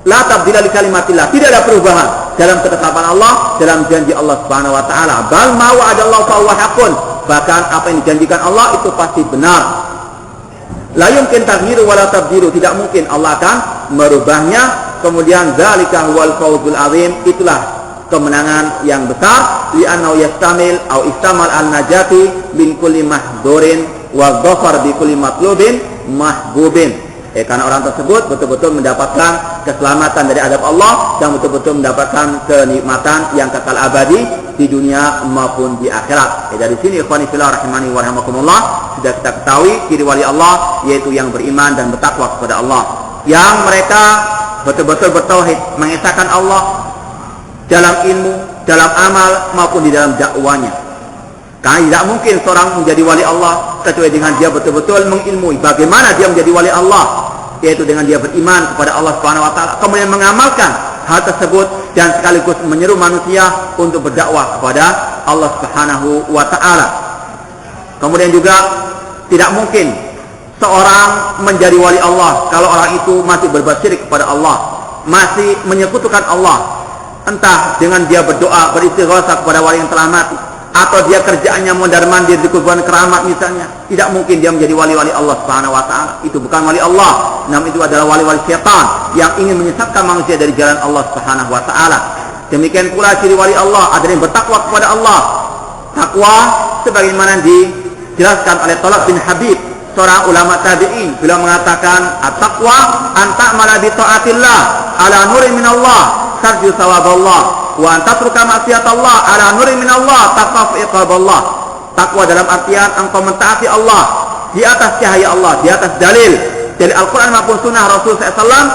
la tabdila li kalimatillah, tidak ada perubahan dalam ketetapan Allah, dalam janji Allah Subhanahu wa taala. Bal ma wa'adallahu fa huwa haqqun, bahkan apa yang dijanjikan Allah itu pasti benar. La yumkin taghyiru wa la tabdilu, tidak mungkin Allah akan merubahnya. Kemudian zalika huwal fawzul azim, itulah kemenangan yang besar. Li'annahu yastamil au istamal an-najati min kulli mahdurin wa dhafar bi kulli matlubin mahbubin. Karena orang tersebut betul-betul mendapatkan keselamatan dari azab Allah dan betul-betul mendapatkan kenikmatan yang kekal abadi di dunia maupun di akhirat. Dari sini ikhwani fillah rahimani wa rahimakumullah, sudah kita ketahui ciri wali Allah, yaitu yang beriman dan bertakwa kepada Allah, yang mereka betul-betul bertauhid, mengesahkan Allah dalam ilmu, dalam amal maupun di dalam dakwanya. Karena tidak mungkin seorang menjadi wali Allah kecuali dengan dia betul-betul mengilmui bagaimana dia menjadi wali Allah, yaitu dengan dia beriman kepada Allah Subhanahu wa taala, kemudian mengamalkan hal tersebut dan sekaligus menyeru manusia untuk berdakwah kepada Allah Subhanahu wa taala. Kemudian juga tidak mungkin seorang menjadi wali Allah kalau orang itu masih berbuat syirik kepada Allah, masih menyekutukan Allah, entah dengan dia berdoa, beristighatsah kepada wali yang telah mati, atau dia kerjaannya mondar-mandir di kuburan keramat misalnya. Tidak mungkin dia menjadi wali-wali Allah Subhanahu wa taala. Itu bukan wali Allah, namun itu adalah wali-wali syaitan yang ingin menyesatkan manusia dari jalan Allah Subhanahu wa taala. Demikian pula ciri wali Allah adalah yang bertakwa kepada Allah. Takwa sebagaimana dijelaskan oleh Talaq bin Habib, seorang ulama tabi'in, beliau mengatakan, at-taqwa an ta'mala bi ta'atillah ala nurin minallah tarju sawaballah wa an tatruka ma'siyatallah ala nurin minallah takhaf iqaballah. Takwa dalam artian engkau mentaati Allah di atas cahaya Allah, di atas dalil dari Al-Quran maupun Sunnah Rasul SAW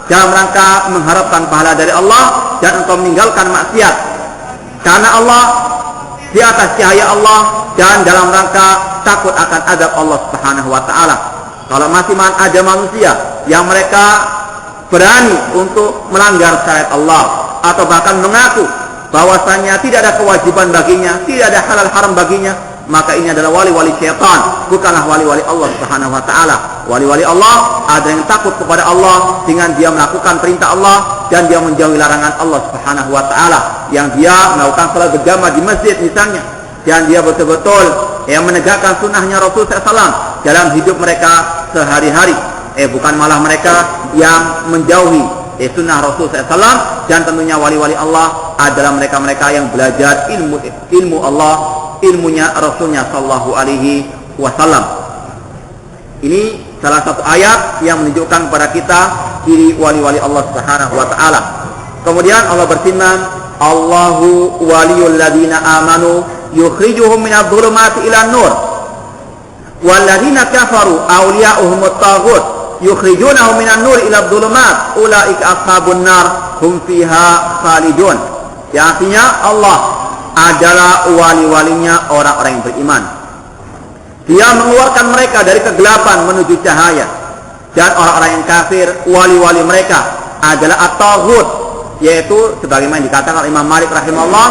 dalam rangka mengharapkan pahala dari Allah dan untuk meninggalkan maksiat. Karena Allah di atas cahaya Allah dan dalam rangka takut akan azab Allah Subhanahu wa taala. Kalau masih ada manusia yang mereka berani untuk melanggar syariat Allah atau bahkan mengaku bahwasanya tidak ada kewajiban baginya, tidak ada halal haram baginya, maka ini adalah wali-wali syaitan, bukanlah wali-wali Allah Subhanahu wa taala. Wali-wali Allah ada yang takut kepada Allah dengan dia melakukan perintah Allah dan dia menjauhi larangan Allah Subhanahu wa taala. Yang dia melakukan salat berjamaah di masjid misalnya, dan dia betul-betul yang menegakkan sunnahnya Rasul SAW dalam hidup mereka sehari-hari. Bukan malah mereka yang menjauhi sunnah Rasul SAW. Dan tentunya wali-wali Allah adalah mereka-mereka yang belajar ilmu Allah, ilmunya Rasulnya Sallallahu Alaihi Wasallam. Ini salah satu ayat yang menunjukkan kepada kita ciri wali-wali Allah Subhanahu wa taala. Kemudian Allah berfirman, Allahu waliyul ladzina amanu yukhrijuhum minadh dhulumati ilan nur wal ladzina kafaru awliya'uhumut taghut yukhrijunahum minan nur ila dhulumat ulaika ashabun nar hum fiha khalidun. Yang artinya Allah adalah wali-walinya orang-orang yang beriman. Dia mengeluarkan mereka dari kegelapan menuju cahaya. Dan orang-orang yang kafir, wali-wali mereka adalah at-taghut, yaitu sebagaimana dikatakan oleh Imam Malik rahimahullah,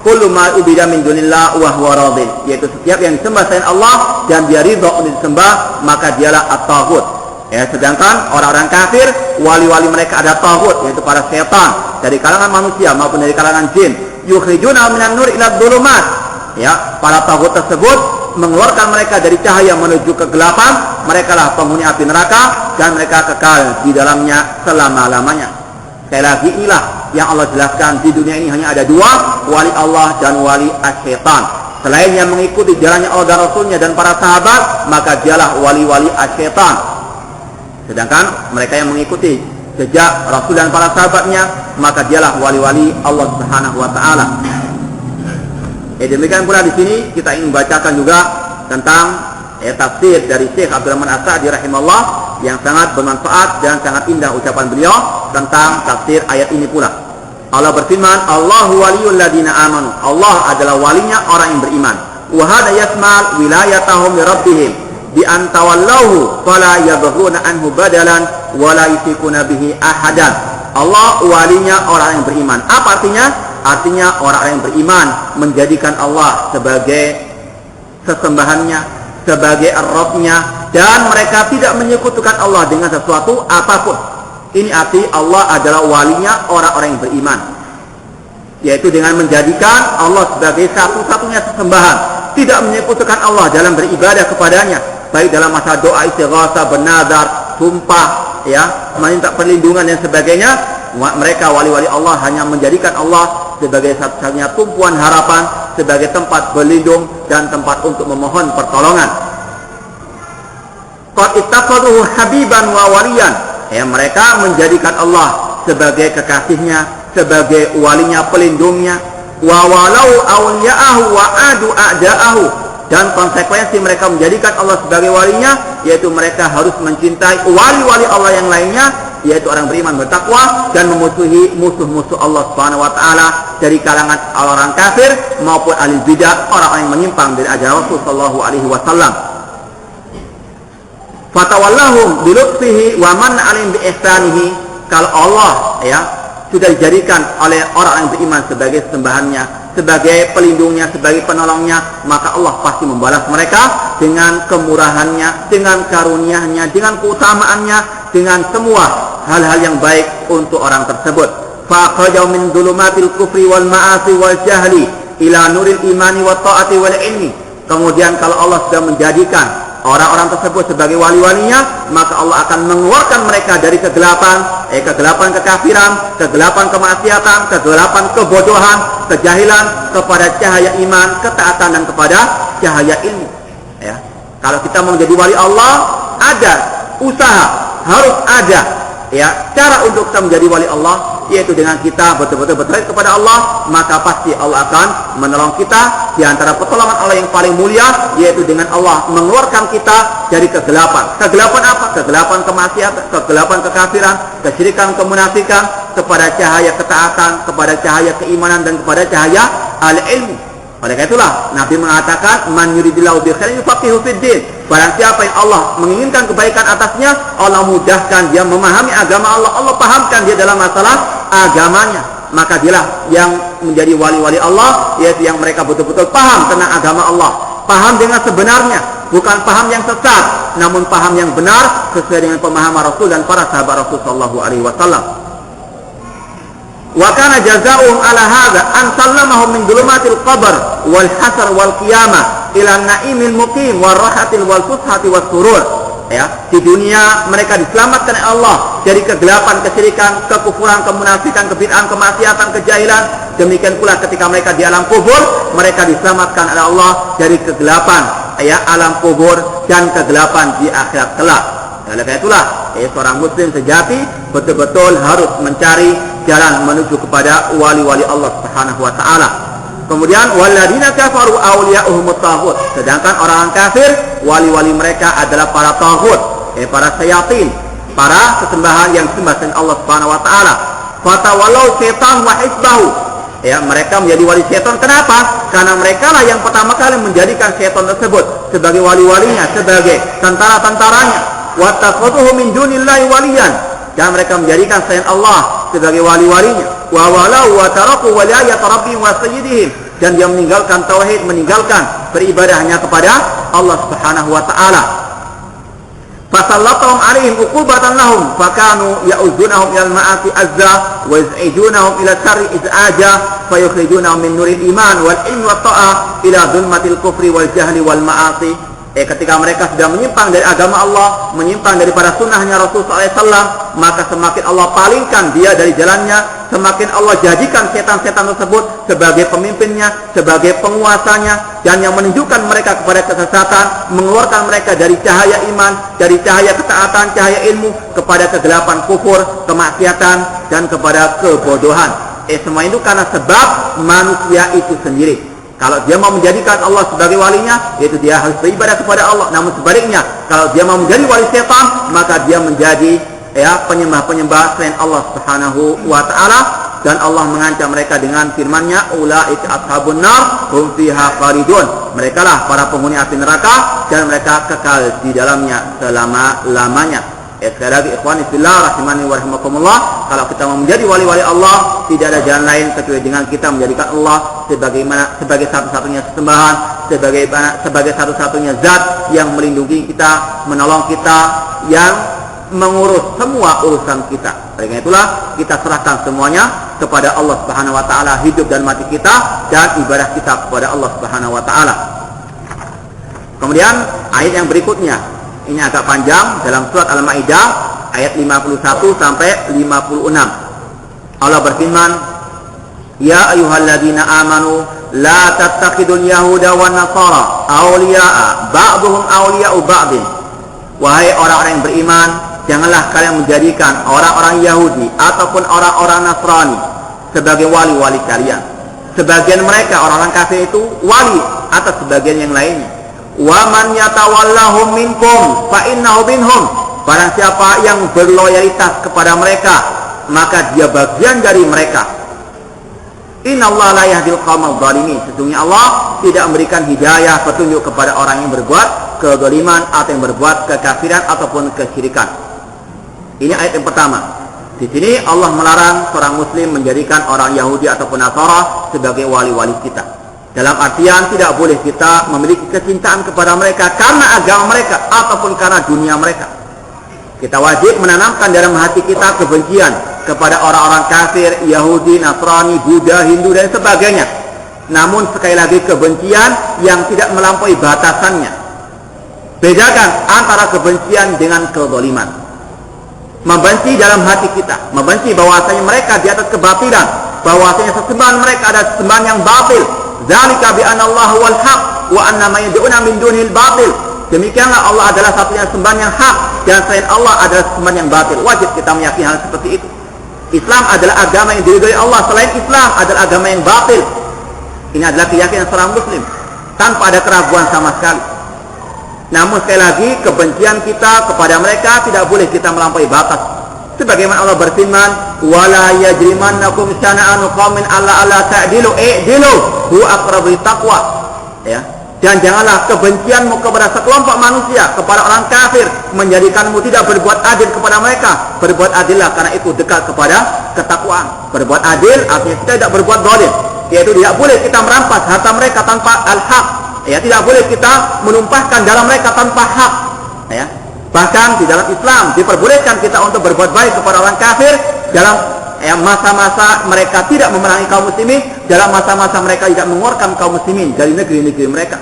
kullu ma ubida min dunillah wa huwa radin, yaitu setiap yang disembah selain Allah dan dia ridha untuk disembah, maka dialah at-taghut. Sedangkan orang-orang kafir, wali-wali mereka ada taghut, yaitu para setan dari kalangan manusia maupun dari kalangan jin. Yukhrijuna minan nur ila dhulumat. Para taghut tersebut mengeluarkan mereka dari cahaya menuju kegelapan. Mereka lah penghuni api neraka dan mereka kekal di dalamnya selama-lamanya. Sekali lagi, inilah yang Allah jelaskan, di dunia ini hanya ada dua, wali Allah dan wali asyaitan. Selain yang mengikuti jalannya Allah dan Rasulnya dan para sahabat, maka dialah wali-wali asyaitan. Sedangkan mereka yang mengikuti jejak Rasul dan para sahabatnya, maka dialah wali-wali Allah Subhanahu wa taala. Demikian pula di sini kita ingin membacakan juga tentang tafsir dari Syekh Abdul Rahman As-Sa'di rahimahullah yang sangat bermanfaat dan sangat indah ucapan beliau tentang tafsir ayat ini pula. Allah berfirman, Allahu waliyul ladzina amanu. Allah adalah walinya orang yang beriman. Wa hada yasmal wilayatahum li rabbihim bi an tawallahu fala yabghuna anhu badalan wa la yusyikuna bihi ahadan. Allah walinya orang yang beriman. Apa artinya? Artinya orang yang beriman menjadikan Allah sebagai sesembahannya, sebagai Rabb-nya, dan mereka tidak menyekutukan Allah dengan sesuatu apapun. Ini arti Allah adalah walinya orang-orang yang beriman, yaitu dengan menjadikan Allah sebagai satu-satunya sesembahan, tidak menyekutukan Allah dalam beribadah kepadanya, baik dalam masa doa, istighatsah, bernadar, sumpah, meminta perlindungan dan sebagainya. Mereka wali-wali Allah hanya menjadikan Allah sebagai satu-satunya tumpuan harapan, sebagai tempat berlindung dan tempat untuk memohon pertolongan. Qad ittakhadhuhu habiban wa waliyan. Mereka menjadikan Allah sebagai kekasihnya, sebagai walinya, pelindungnya. Wa walau awliya'ahu wa adu a'da'ahu. Dan konsekuensi mereka menjadikan Allah sebagai walinya, yaitu mereka harus mencintai wali-wali Allah yang lainnya, yaitu orang beriman bertakwa, dan memusuhi musuh-musuh Allah Subhanahu wa taala dari kalangan orang kafir maupun ahli bidah, orang-orang yang menyimpang dari ajaran Rasul sallallahu alaihi wasallam. Fatawallahum bi lutfihi wa man 'alim bi ihsanihi. Kalau Allah sudah dijadikan oleh orang yang beriman sebagai sembahannya, sebagai pelindungnya, sebagai penolongnya, maka Allah pasti membalas mereka dengan kemurahannya, dengan karunia-Nya, dengan keutamaannya, dengan semua hal-hal yang baik untuk orang tersebut. Fa'akhrajahu min dhulumatil kufri wal ma'asi wal jahli ila nuril imani wat ta'ati wal ilmi. Kemudian kalau Allah sudah menjadikan orang-orang tersebut sebagai wali-walinya, maka Allah akan mengeluarkan mereka dari kegelapan, kegelapan kekafiran, kegelapan kemaksiatan, kegelapan kebodohan, kejahilan, kepada cahaya iman, ketaatan, dan kepada cahaya ilmu. Kalau kita mau menjadi wali Allah, ada usaha, harus ada cara untuk kita menjadi wali Allah, yaitu dengan kita betul-betul bertauhid kepada Allah, maka pasti Allah akan menolong kita. Di antara pertolongan Allah yang paling mulia yaitu dengan Allah mengeluarkan kita dari kegelapan. Kegelapan apa? Kegelapan kemaksiatan, kegelapan kekafiran, kesyirikan, kemunafikan, kepada cahaya ketaatan, kepada cahaya keimanan, dan kepada cahaya al-ilmu. Oleh karena itulah Nabi mengatakan, man yuridillahu bi khairin yufaqihu fid din. Barang siapa yang Allah menginginkan kebaikan atasnya, Allah mudahkan dia memahami agama Allah, Allah pahamkan dia dalam masalah agamanya. Maka dialah yang menjadi wali-wali Allah, yaitu yang mereka betul-betul paham tentang agama Allah, paham dengan sebenarnya, bukan paham yang sesat, namun paham yang benar sesuai dengan pemahaman Rasul dan para sahabat Rasul sallallahu alaihi wasallam. Wa kana jazaohum ala hadza an sallamahum min dhulumatil qabr wal hasr wal qiyamah ila naimil muqim wal rahatil wal fushati was surur. Ya, di dunia mereka diselamatkan oleh Allah dari kegelapan, kesyirikan, kekufuran, kemunafikan, kebid'ahan, kemaksiatan, kejahilan. Demikian pula ketika mereka di alam kubur, mereka diselamatkan oleh Allah dari kegelapan, ya, alam kubur dan kegelapan di akhirat kelak. Oleh karena itulah, seorang muslim sejati betul-betul harus mencari jalan menuju kepada wali-wali Allah Subhanahu wa taala. Kemudian walladzina kafaru awliya'uhumut taghut. Sedangkan orang kafir, wali-wali mereka adalah para taghut, para syayatin, para sesembahan yang disembah selain Allah Subhanahu wa taala. Fatawallau syaitan wa hizbahu. Ya, mereka menjadi wali syaitan. Kenapa? Karena mereka lah yang pertama kali menjadikan syaitan tersebut sebagai wali-walinya, sebagai tentara-tentaranya. Wattakhadhuhu min dunillahi waliyan. Dan mereka menjadikan selain Allah sebagai wali-walinya. Wa walau wa taraku walayat rabbihim wa sayyidihim. Dan dia meninggalkan tauhid, meninggalkan beribadah hanya kepada Allah Subhanahu wa taala. Fasallatahum alaihim uqubatan lahum fakanu ya'uzunahum ilal ma'asi azza wa yaz'ijunahum ila syarri iz'aja fayukhrijunahum min nuril iman wal ilmi wat ta'ah ila dhulmatil kufri wal jahli wal ma'asi. Ketika mereka sudah menyimpang dari agama Allah, menyimpang daripada sunnahnya Rasul SAW, maka semakin Allah palingkan dia dari jalannya, semakin Allah jadikan setan-setan tersebut sebagai pemimpinnya, sebagai penguasanya, dan yang menunjukkan mereka kepada kesesatan, mengeluarkan mereka dari cahaya iman, dari cahaya ketaatan, cahaya ilmu, kepada kegelapan kufur, kemaksiatan, dan kepada kebodohan. Semua itu karena sebab manusia itu sendiri. Kalau dia mau menjadikan Allah sebagai walinya, yaitu dia harus beribadah kepada Allah. Namun sebaliknya, kalau dia mau menjadi wali setan, maka dia menjadi penyembah-penyembah selain Allah Subhanahu wa taala. Dan Allah mengancam mereka dengan firman-Nya, ulaika ashabun nar hum fiha khalidun. Mereka lah para penghuni api neraka dan mereka kekal di dalamnya selama-lamanya. Sekali lagi ikhwani fillah rahimani wa rahimakumullah, kalau kita mau menjadi wali-wali Allah, tidak ada jalan lain kecuali dengan kita menjadikan Allah sebagai satu-satunya sesembahan, sebagai satu-satunya zat yang melindungi kita, menolong kita, yang mengurus semua urusan kita. Oleh itulah kita serahkan semuanya kepada Allah Subhanahu wa taala, hidup dan mati kita dan ibadah kita kepada Allah Subhanahu wa taala. Kemudian ayat yang berikutnya, ini agak panjang, dalam surat Al-Maidah ayat 51 sampai 56. Allah berfirman, ya ayyuhalladzina amanu la tattakhidul yahuda wan nasara awliya'a ba'dhum awliya'u ba'din. Wahai orang-orang yang beriman, janganlah kalian menjadikan orang-orang Yahudi ataupun orang-orang Nasrani sebagai wali-wali kalian. Sebagian mereka, orang-orang kafir itu, wali atas sebagian yang lainnya. Wa man yatawallahum minkum fa innahu minhum. Barang siapa yang berloyalitas kepada mereka, maka dia bagian dari mereka. Innallaha la yahdil qaumadh dhalimin. Sesungguhnya Allah tidak memberikan hidayah, petunjuk kepada orang yang berbuat kezaliman atau yang berbuat kekafiran ataupun kesyirikan. Ini ayat yang pertama. Di sini Allah melarang seorang muslim menjadikan orang Yahudi ataupun Nasara sebagai wali-wali kita. Dalam artian tidak boleh kita memiliki kecintaan kepada mereka karena agama mereka ataupun karena dunia mereka. Kita wajib menanamkan dalam hati kita kebencian kepada orang-orang kafir, Yahudi, Nasrani, Buddha, Hindu dan sebagainya. Namun sekali lagi kebencian yang tidak melampaui batasannya. Bedakan antara kebencian dengan kezaliman. Membenci dalam hati kita, membenci bahwasanya mereka di atas kebatilan, bahwasanya sesembahan mereka adalah sesembahan yang batil. Dzalika bi anna Allah wal haq wa anna ma yad'una min dunil batil. Demikianlah Allah adalah satunya sembahan yang hak dan selain Allah adalah sembahan yang batil. Wajib kita meyakini hal seperti itu. Islam adalah agama yang diridhoi Allah. Selain Islam adalah agama yang batil. Ini adalah keyakinan seorang muslim tanpa ada keraguan sama sekali. Namun sekali lagi, kebencian kita kepada mereka tidak boleh kita melampaui batas. Sebagaimana Allah berfirman, "Wala yajrimannakum syana'anu qaumin alla ta'dilu i'dilu huwa aqrabu littaqwa." Ya. Dan janganlah kebencianmu kepada sekelompok manusia, kepada orang kafir, menjadikanmu tidak berbuat adil kepada mereka. Berbuat adillah, karena itu dekat kepada ketakwaan. Berbuat adil artinya kita tidak berbuat zalim, yaitu tidak boleh kita merampas harta mereka tanpa al-haq. Ya, tidak boleh kita menumpahkan darah mereka tanpa hak. Ya. Bahkan di dalam Islam diperbolehkan kita untuk berbuat baik kepada orang kafir dalam masa-masa mereka tidak memerangi kaum muslimin, dalam masa-masa mereka tidak mengeluarkan kaum muslimin dari negeri-negeri mereka.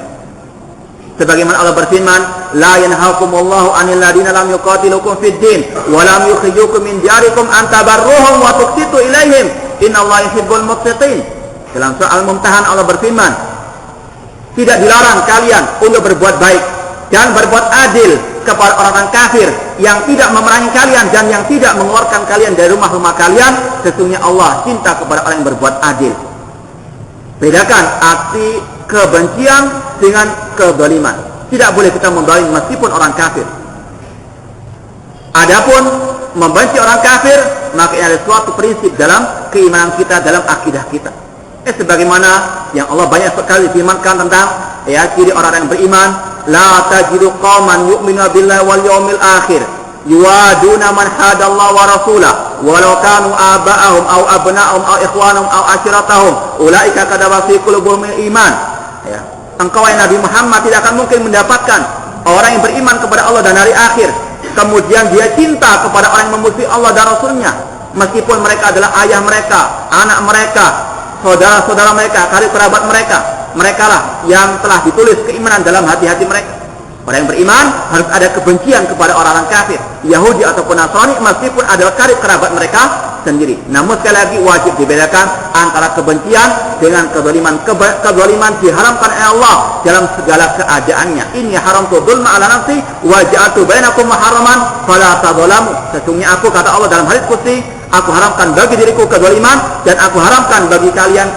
Sebagaimana Allah berfirman, "La yanhaakumullahu 'anil ladzina lam yuqatilukum fid din wa lam yukhrijukum min diyarikum an tabarruhum wa tuqsitu ilaihim, innallaha yuhibbul muqsitin." Dalam surah Al-Mumtahan Allah berfirman, tidak dilarang kalian untuk berbuat baik dan berbuat adil kepada orang-orang kafir yang tidak memerangi kalian dan yang tidak mengeluarkan kalian dari rumah-rumah kalian. Sesungguhnya Allah cinta kepada orang yang berbuat adil. Bedakan aksi kebencian dengan kezaliman. Tidak boleh kita menzalim meskipun orang kafir. Adapun membenci orang kafir, maka ini ada suatu prinsip dalam keimanan kita, dalam akidah kita. Sebagaimana yang Allah banyak sekali firmankan tentang ciri orang yang beriman, la tajidu qauman yu'minuna billahi wal yawmil akhir yuwaduna man hadallaha wa rasulahu walau kanu aba'ahum aw abna'ahum aw ikhwanahum aw ashiratahum ulaika kadaba fi qulubihim iman. Ya. Engkau Nabi Muhammad tidak akan mungkin mendapatkan orang yang beriman kepada Allah dan hari akhir kemudian dia cinta kepada orang yang memusuhi Allah dan Rasulnya, meskipun mereka adalah ayah mereka, anak mereka, saudara-saudara mereka, karib kerabat mereka. Mereka lah yang telah ditulis keimanan dalam hati-hati mereka. Orang yang beriman harus ada kebencian kepada orang-orang kafir, Yahudi ataupun Nasrani, meskipun adalah karib kerabat mereka sendiri. Namun sekali lagi wajib dibedakan antara kebencian dengan kezaliman. Kezaliman diharamkan oleh Allah dalam segala keadaannya. Ini haramtu dzulma ala nafsi wa ja'altu bainakum muharraman fala tadzalamu. Sesungguhnya aku, kata Allah dalam hadits qudsi, aku haramkan bagi diriku kezaliman dan aku haramkan bagi kalian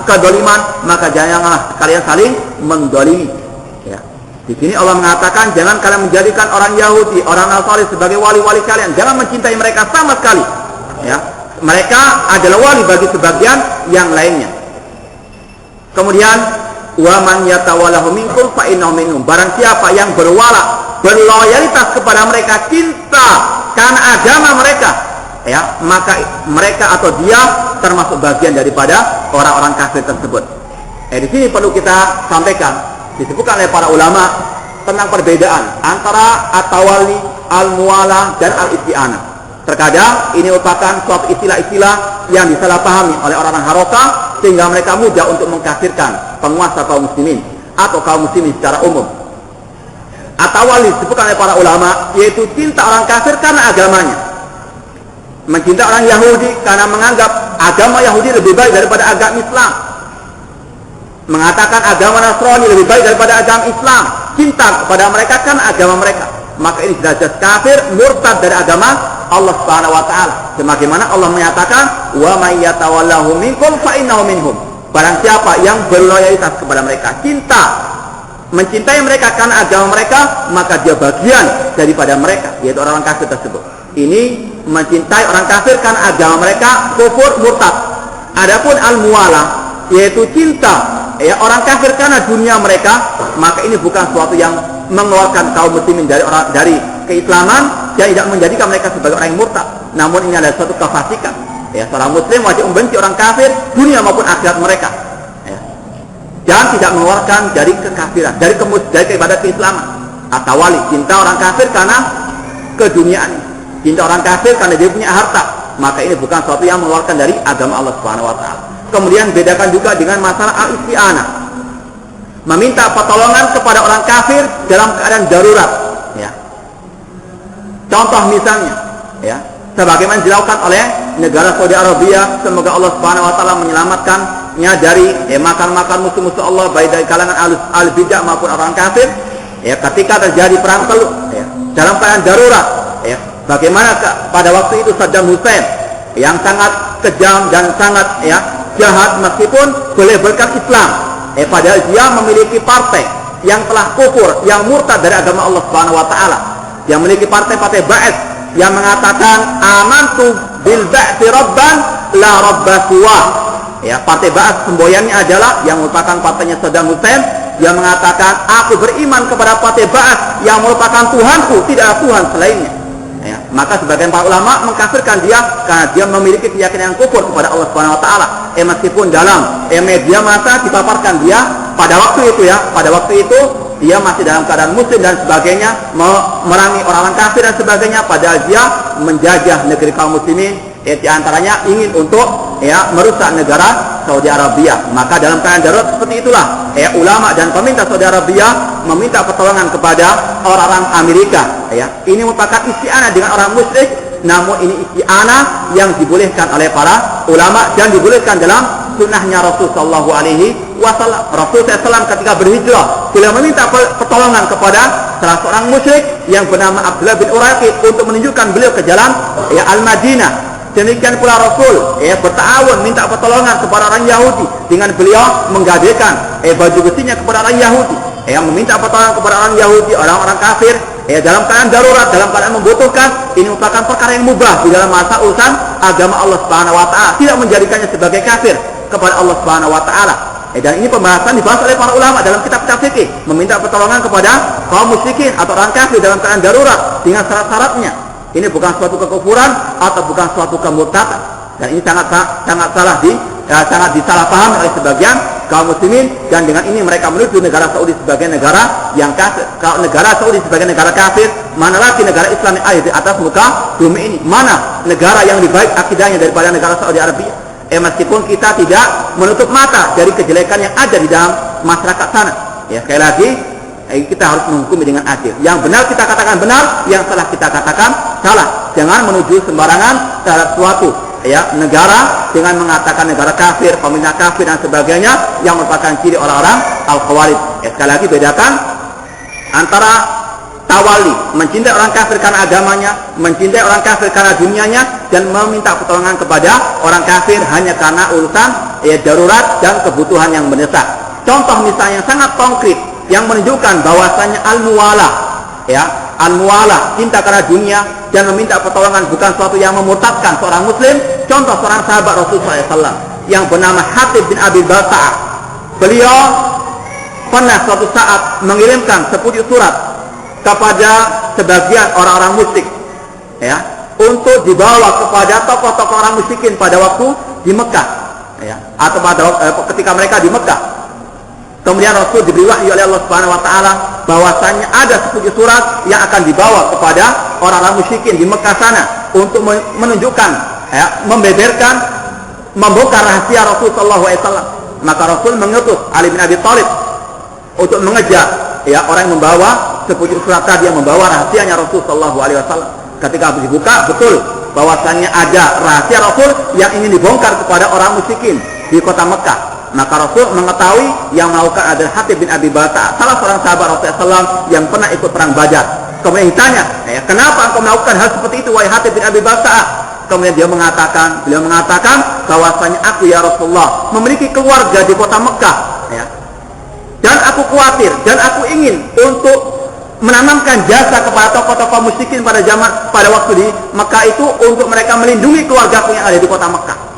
kezaliman, maka janganlah kalian saling menzalimi. Ya. Di sini Allah mengatakan jangan kalian menjadikan orang Yahudi, orang Nasrani sebagai wali-wali kalian. Jangan mencintai mereka sama sekali. Ya. Mereka adalah wali bagi sebagian yang lainnya. Kemudian wa man yatawallahu minkum fa innahu minhum. Barang siapa yang berloyalitas kepada mereka, cinta karena agama mereka, ya, maka mereka atau dia termasuk bagian daripada orang-orang kafir tersebut. Di sini perlu kita sampaikan, disebutkan oleh para ulama tentang perbedaan antara at-tawalli, al-muwala dan al-isti'anah. Terkadang ini merupakan suatu istilah-istilah yang disalahpahami oleh orang-orang Harokah sehingga mereka mudah untuk mengkafirkan penguasa kaum muslimin atau kaum muslimin secara umum. At-tawalli disebutkan oleh para ulama yaitu cinta orang kafir karena agamanya. Mencintai orang Yahudi karena menganggap agama Yahudi lebih baik daripada agama Islam. Mengatakan agama Nasrani lebih baik daripada agama Islam. Cinta kepada mereka karena agama mereka. Maka ini derajat kafir, murtad dari agama Allah Subhanahu wa taala. Sebagaimana Allah menyatakan, "Wa may yatawallahu minkum fa innahu minhum." Barang siapa yang berloyalitas kepada mereka, mencintai mereka karena agama mereka, maka dia bagian daripada mereka, yaitu orang kafir tersebut. Ini mencintai orang kafir karena agama mereka, kufur, murtad. Adapun al-muwala yaitu cinta orang kafir karena dunia mereka, maka ini bukan suatu yang mengeluarkan kaum muslimin dari keislaman dan tidak menjadikan mereka sebagai orang yang murtad. Namun ini adalah suatu kefasikan. Seorang muslim wajib membenci orang kafir dunia maupun akhirat mereka. Dan tidak mengeluarkan dari kekafiran, dari ibadat keislaman. At-tawalli, cinta orang kafir karena keduniaan. Cinta orang kafir karena dia punya harta, maka ini bukan sesuatu yang mengeluarkan dari agama Allah Subhanahu wa taala. Kemudian bedakan juga dengan masalah al-isti'anah. Meminta pertolongan kepada orang kafir dalam keadaan darurat, Contoh misalnya, sebagaimana dilakukan oleh negara Saudi Arabia, semoga Allah Subhanahu wa taala menyelamatkannya dari makar-makar musuh-musuh Allah baik dari kalangan al-bidah maupun orang kafir. Ketika terjadi perang Teluk, dalam keadaan darurat, bagaimana pada waktu itu Saddam Hussein yang sangat kejam dan sangat jahat meskipun boleh berkat Islam. Padahal dia memiliki partai yang telah kufur, yang murtad dari agama Allah Subhanahu wa taala. Yang memiliki partai-partai Ba'ats yang mengatakan amantu bil ba'thi rabban la rabba siwa. Partai Ba'ats semboyannya adalah yang merupakan partainya Saddam Hussein, yang mengatakan aku beriman kepada partai Ba'ats yang merupakan Tuhanku, tidak ada Tuhan selainnya. Maka sebagian para ulama mengkafirkan dia karena dia memiliki keyakinan yang kufur kepada Allah Subhanahu wa taala. Meskipun dalam media massa dipaparkan dia pada waktu itu dia masih dalam keadaan muslim dan sebagainya, memerangi orang-orang kafir dan sebagainya, padahal dia menjajah negeri kaum muslimin, di antaranya ingin untuk merusak negara Saudi Arabia. Maka dalam keadaan darurat seperti itulah ulama dan pemerintah Saudi Arabia meminta pertolongan kepada orang-orang Amerika. Ini merupakan isti'anah dengan orang musyrik, namun ini isti'anah yang dibolehkan oleh para ulama dan dibolehkan dalam sunnahnya Rasul sallallahu alaihi wasallam. Rasul SAW ketika berhijrah beliau meminta pertolongan kepada salah seorang musyrik yang bernama Abdullah bin Uraqib untuk menunjukkan beliau ke jalan Al-Madinah. Demikian pula Rasul bertawun minta pertolongan kepada orang Yahudi dengan beliau menggadaikan baju besinya kepada orang Yahudi, meminta pertolongan kepada orang Yahudi, orang-orang kafir dalam keadaan darurat, dalam keadaan membutuhkan. Ini merupakan perkara yang mubah di dalam masa urusan agama Allah Subhanahu wa taala, tidak menjadikannya sebagai kafir kepada Allah Subhanahu wa taala. Dan ini pembahasan dibahas oleh para ulama dalam kitab-kitab fikih, meminta pertolongan kepada kaum musyrikin atau orang kafir dalam keadaan darurat dengan syarat-syaratnya. Ini bukan suatu kekufuran atau bukan suatu kemurtadan, dan ini sangat disalahpahami oleh sebagian kaum muslimin, dan dengan ini mereka menuju negara Saudi sebagai negara yang kafir. Kalau negara Saudi sebagai negara kafir, mana lagi negara Islam yang ada di atas muka bumi ini? Mana negara yang lebih baik akidahnya daripada negara Saudi Arabia? Meskipun kita tidak menutup mata dari kejelekan yang ada di dalam masyarakat sana. Sekali lagi kita harus menghukumi dengan adil. Yang benar kita katakan benar, yang salah kita katakan salah. Jangan menuju sembarangan terhadap suatu negara dengan mengatakan negara kafir, pemerintah kafir dan sebagainya, yang merupakan ciri orang-orang al-khawarij. Sekali lagi bedakan antara tawali, mencintai orang kafir karena agamanya, mencintai orang kafir karena dunianya, dan meminta pertolongan kepada orang kafir hanya karena urusan darurat dan kebutuhan yang mendesak. Contoh misalnya yang sangat konkret yang menunjukkan bahwasanya al-muwalah, cinta karena dunia dan meminta pertolongan bukan suatu yang memurtadkan seorang muslim. Contoh seorang sahabat Rasulullah SAW yang bernama Hatib bin Abi Balta'ah. Beliau pernah suatu saat mengirimkan sepucuk surat kepada sebagian orang-orang musyrik untuk dibawa kepada tokoh-tokoh orang musyrikin pada waktu di Mekah, atau ketika mereka di Mekah. Kemudian Rasul diberi wahyu oleh Allah Subhanahu wa taala bahwasanya ada sepucuk surat yang akan dibawa kepada orang-orang musyrikin di Mekah sana untuk menunjukkan, membeberkan, membongkar rahasia Rasul sallallahu alaihi wasallam. Maka Rasul mengutus Ali bin Abi Thalib untuk mengejar orang yang membawa sepucuk surat tadi, yang membawa rahasianya Rasul sallallahu alaihi wasallam. Ketika dibuka, betul bahwasanya ada rahasia Rasul yang ingin dibongkar kepada orang musyrikin di kota Mekah. Maka Rasul mengetahui yang melakukan adalah Hatib bin Abi Balta'ah, salah seorang sahabat Rasulullah SAW yang pernah ikut perang Badar. Kemudian ditanya, kenapa engkau melakukan hal seperti itu, wahai Hatib bin Abi Balta'ah? Kemudian beliau mengatakan bahwasanya aku ya Rasulullah memiliki keluarga di kota Mekah, dan aku khawatir dan aku ingin untuk menanamkan jasa kepada tokoh-tokoh musyrikin pada waktu di Mekah itu, untuk mereka melindungi keluargaku yang ada di kota Mekah.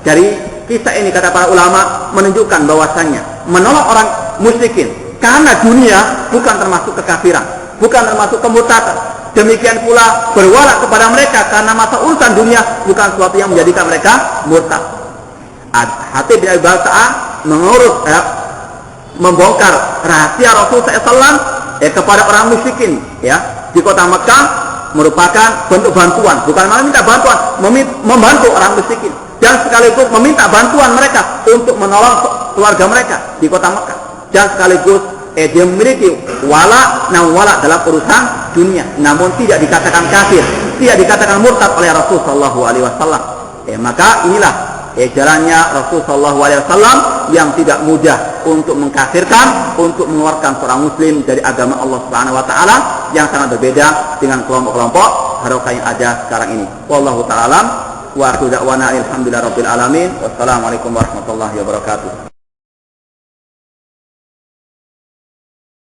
Dari kisah ini, kata para ulama, menunjukkan bahwasanya menolong orang musyrikin karena dunia bukan termasuk kekafiran, bukan termasuk kemurtadan. Demikian pula berwala kepada mereka karena masa urusan dunia bukan sesuatu yang menjadikan mereka murtad. Hatib bin Abi Balta'ah membongkar rahasia Rasul SAW kepada orang musyrikin di kota Mekah, merupakan bentuk bantuan, bukan malah minta bantuan, membantu orang musyrikin, dan sekaligus meminta bantuan mereka untuk menolong keluarga mereka di kota Mekah, dan sekaligus dia memiliki wala dalam urusan dunia, namun tidak dikatakan kafir, tidak dikatakan murtad oleh Rasul sallallahu alaihi wasallam. Maka inilah jalannya Rasul sallallahu alaihi wasallam yang tidak mudah untuk mengkafirkan, untuk mengeluarkan seorang muslim dari agama Allah Subhanahu wa taala, yang sangat berbeda dengan kelompok-kelompok haroka yang ada sekarang ini. Wallahu ta'ala. Wa akhiru da'wana alhamdulillahi rabbil alamin. Wassalamualaikum warahmatullahi wabarakatuh.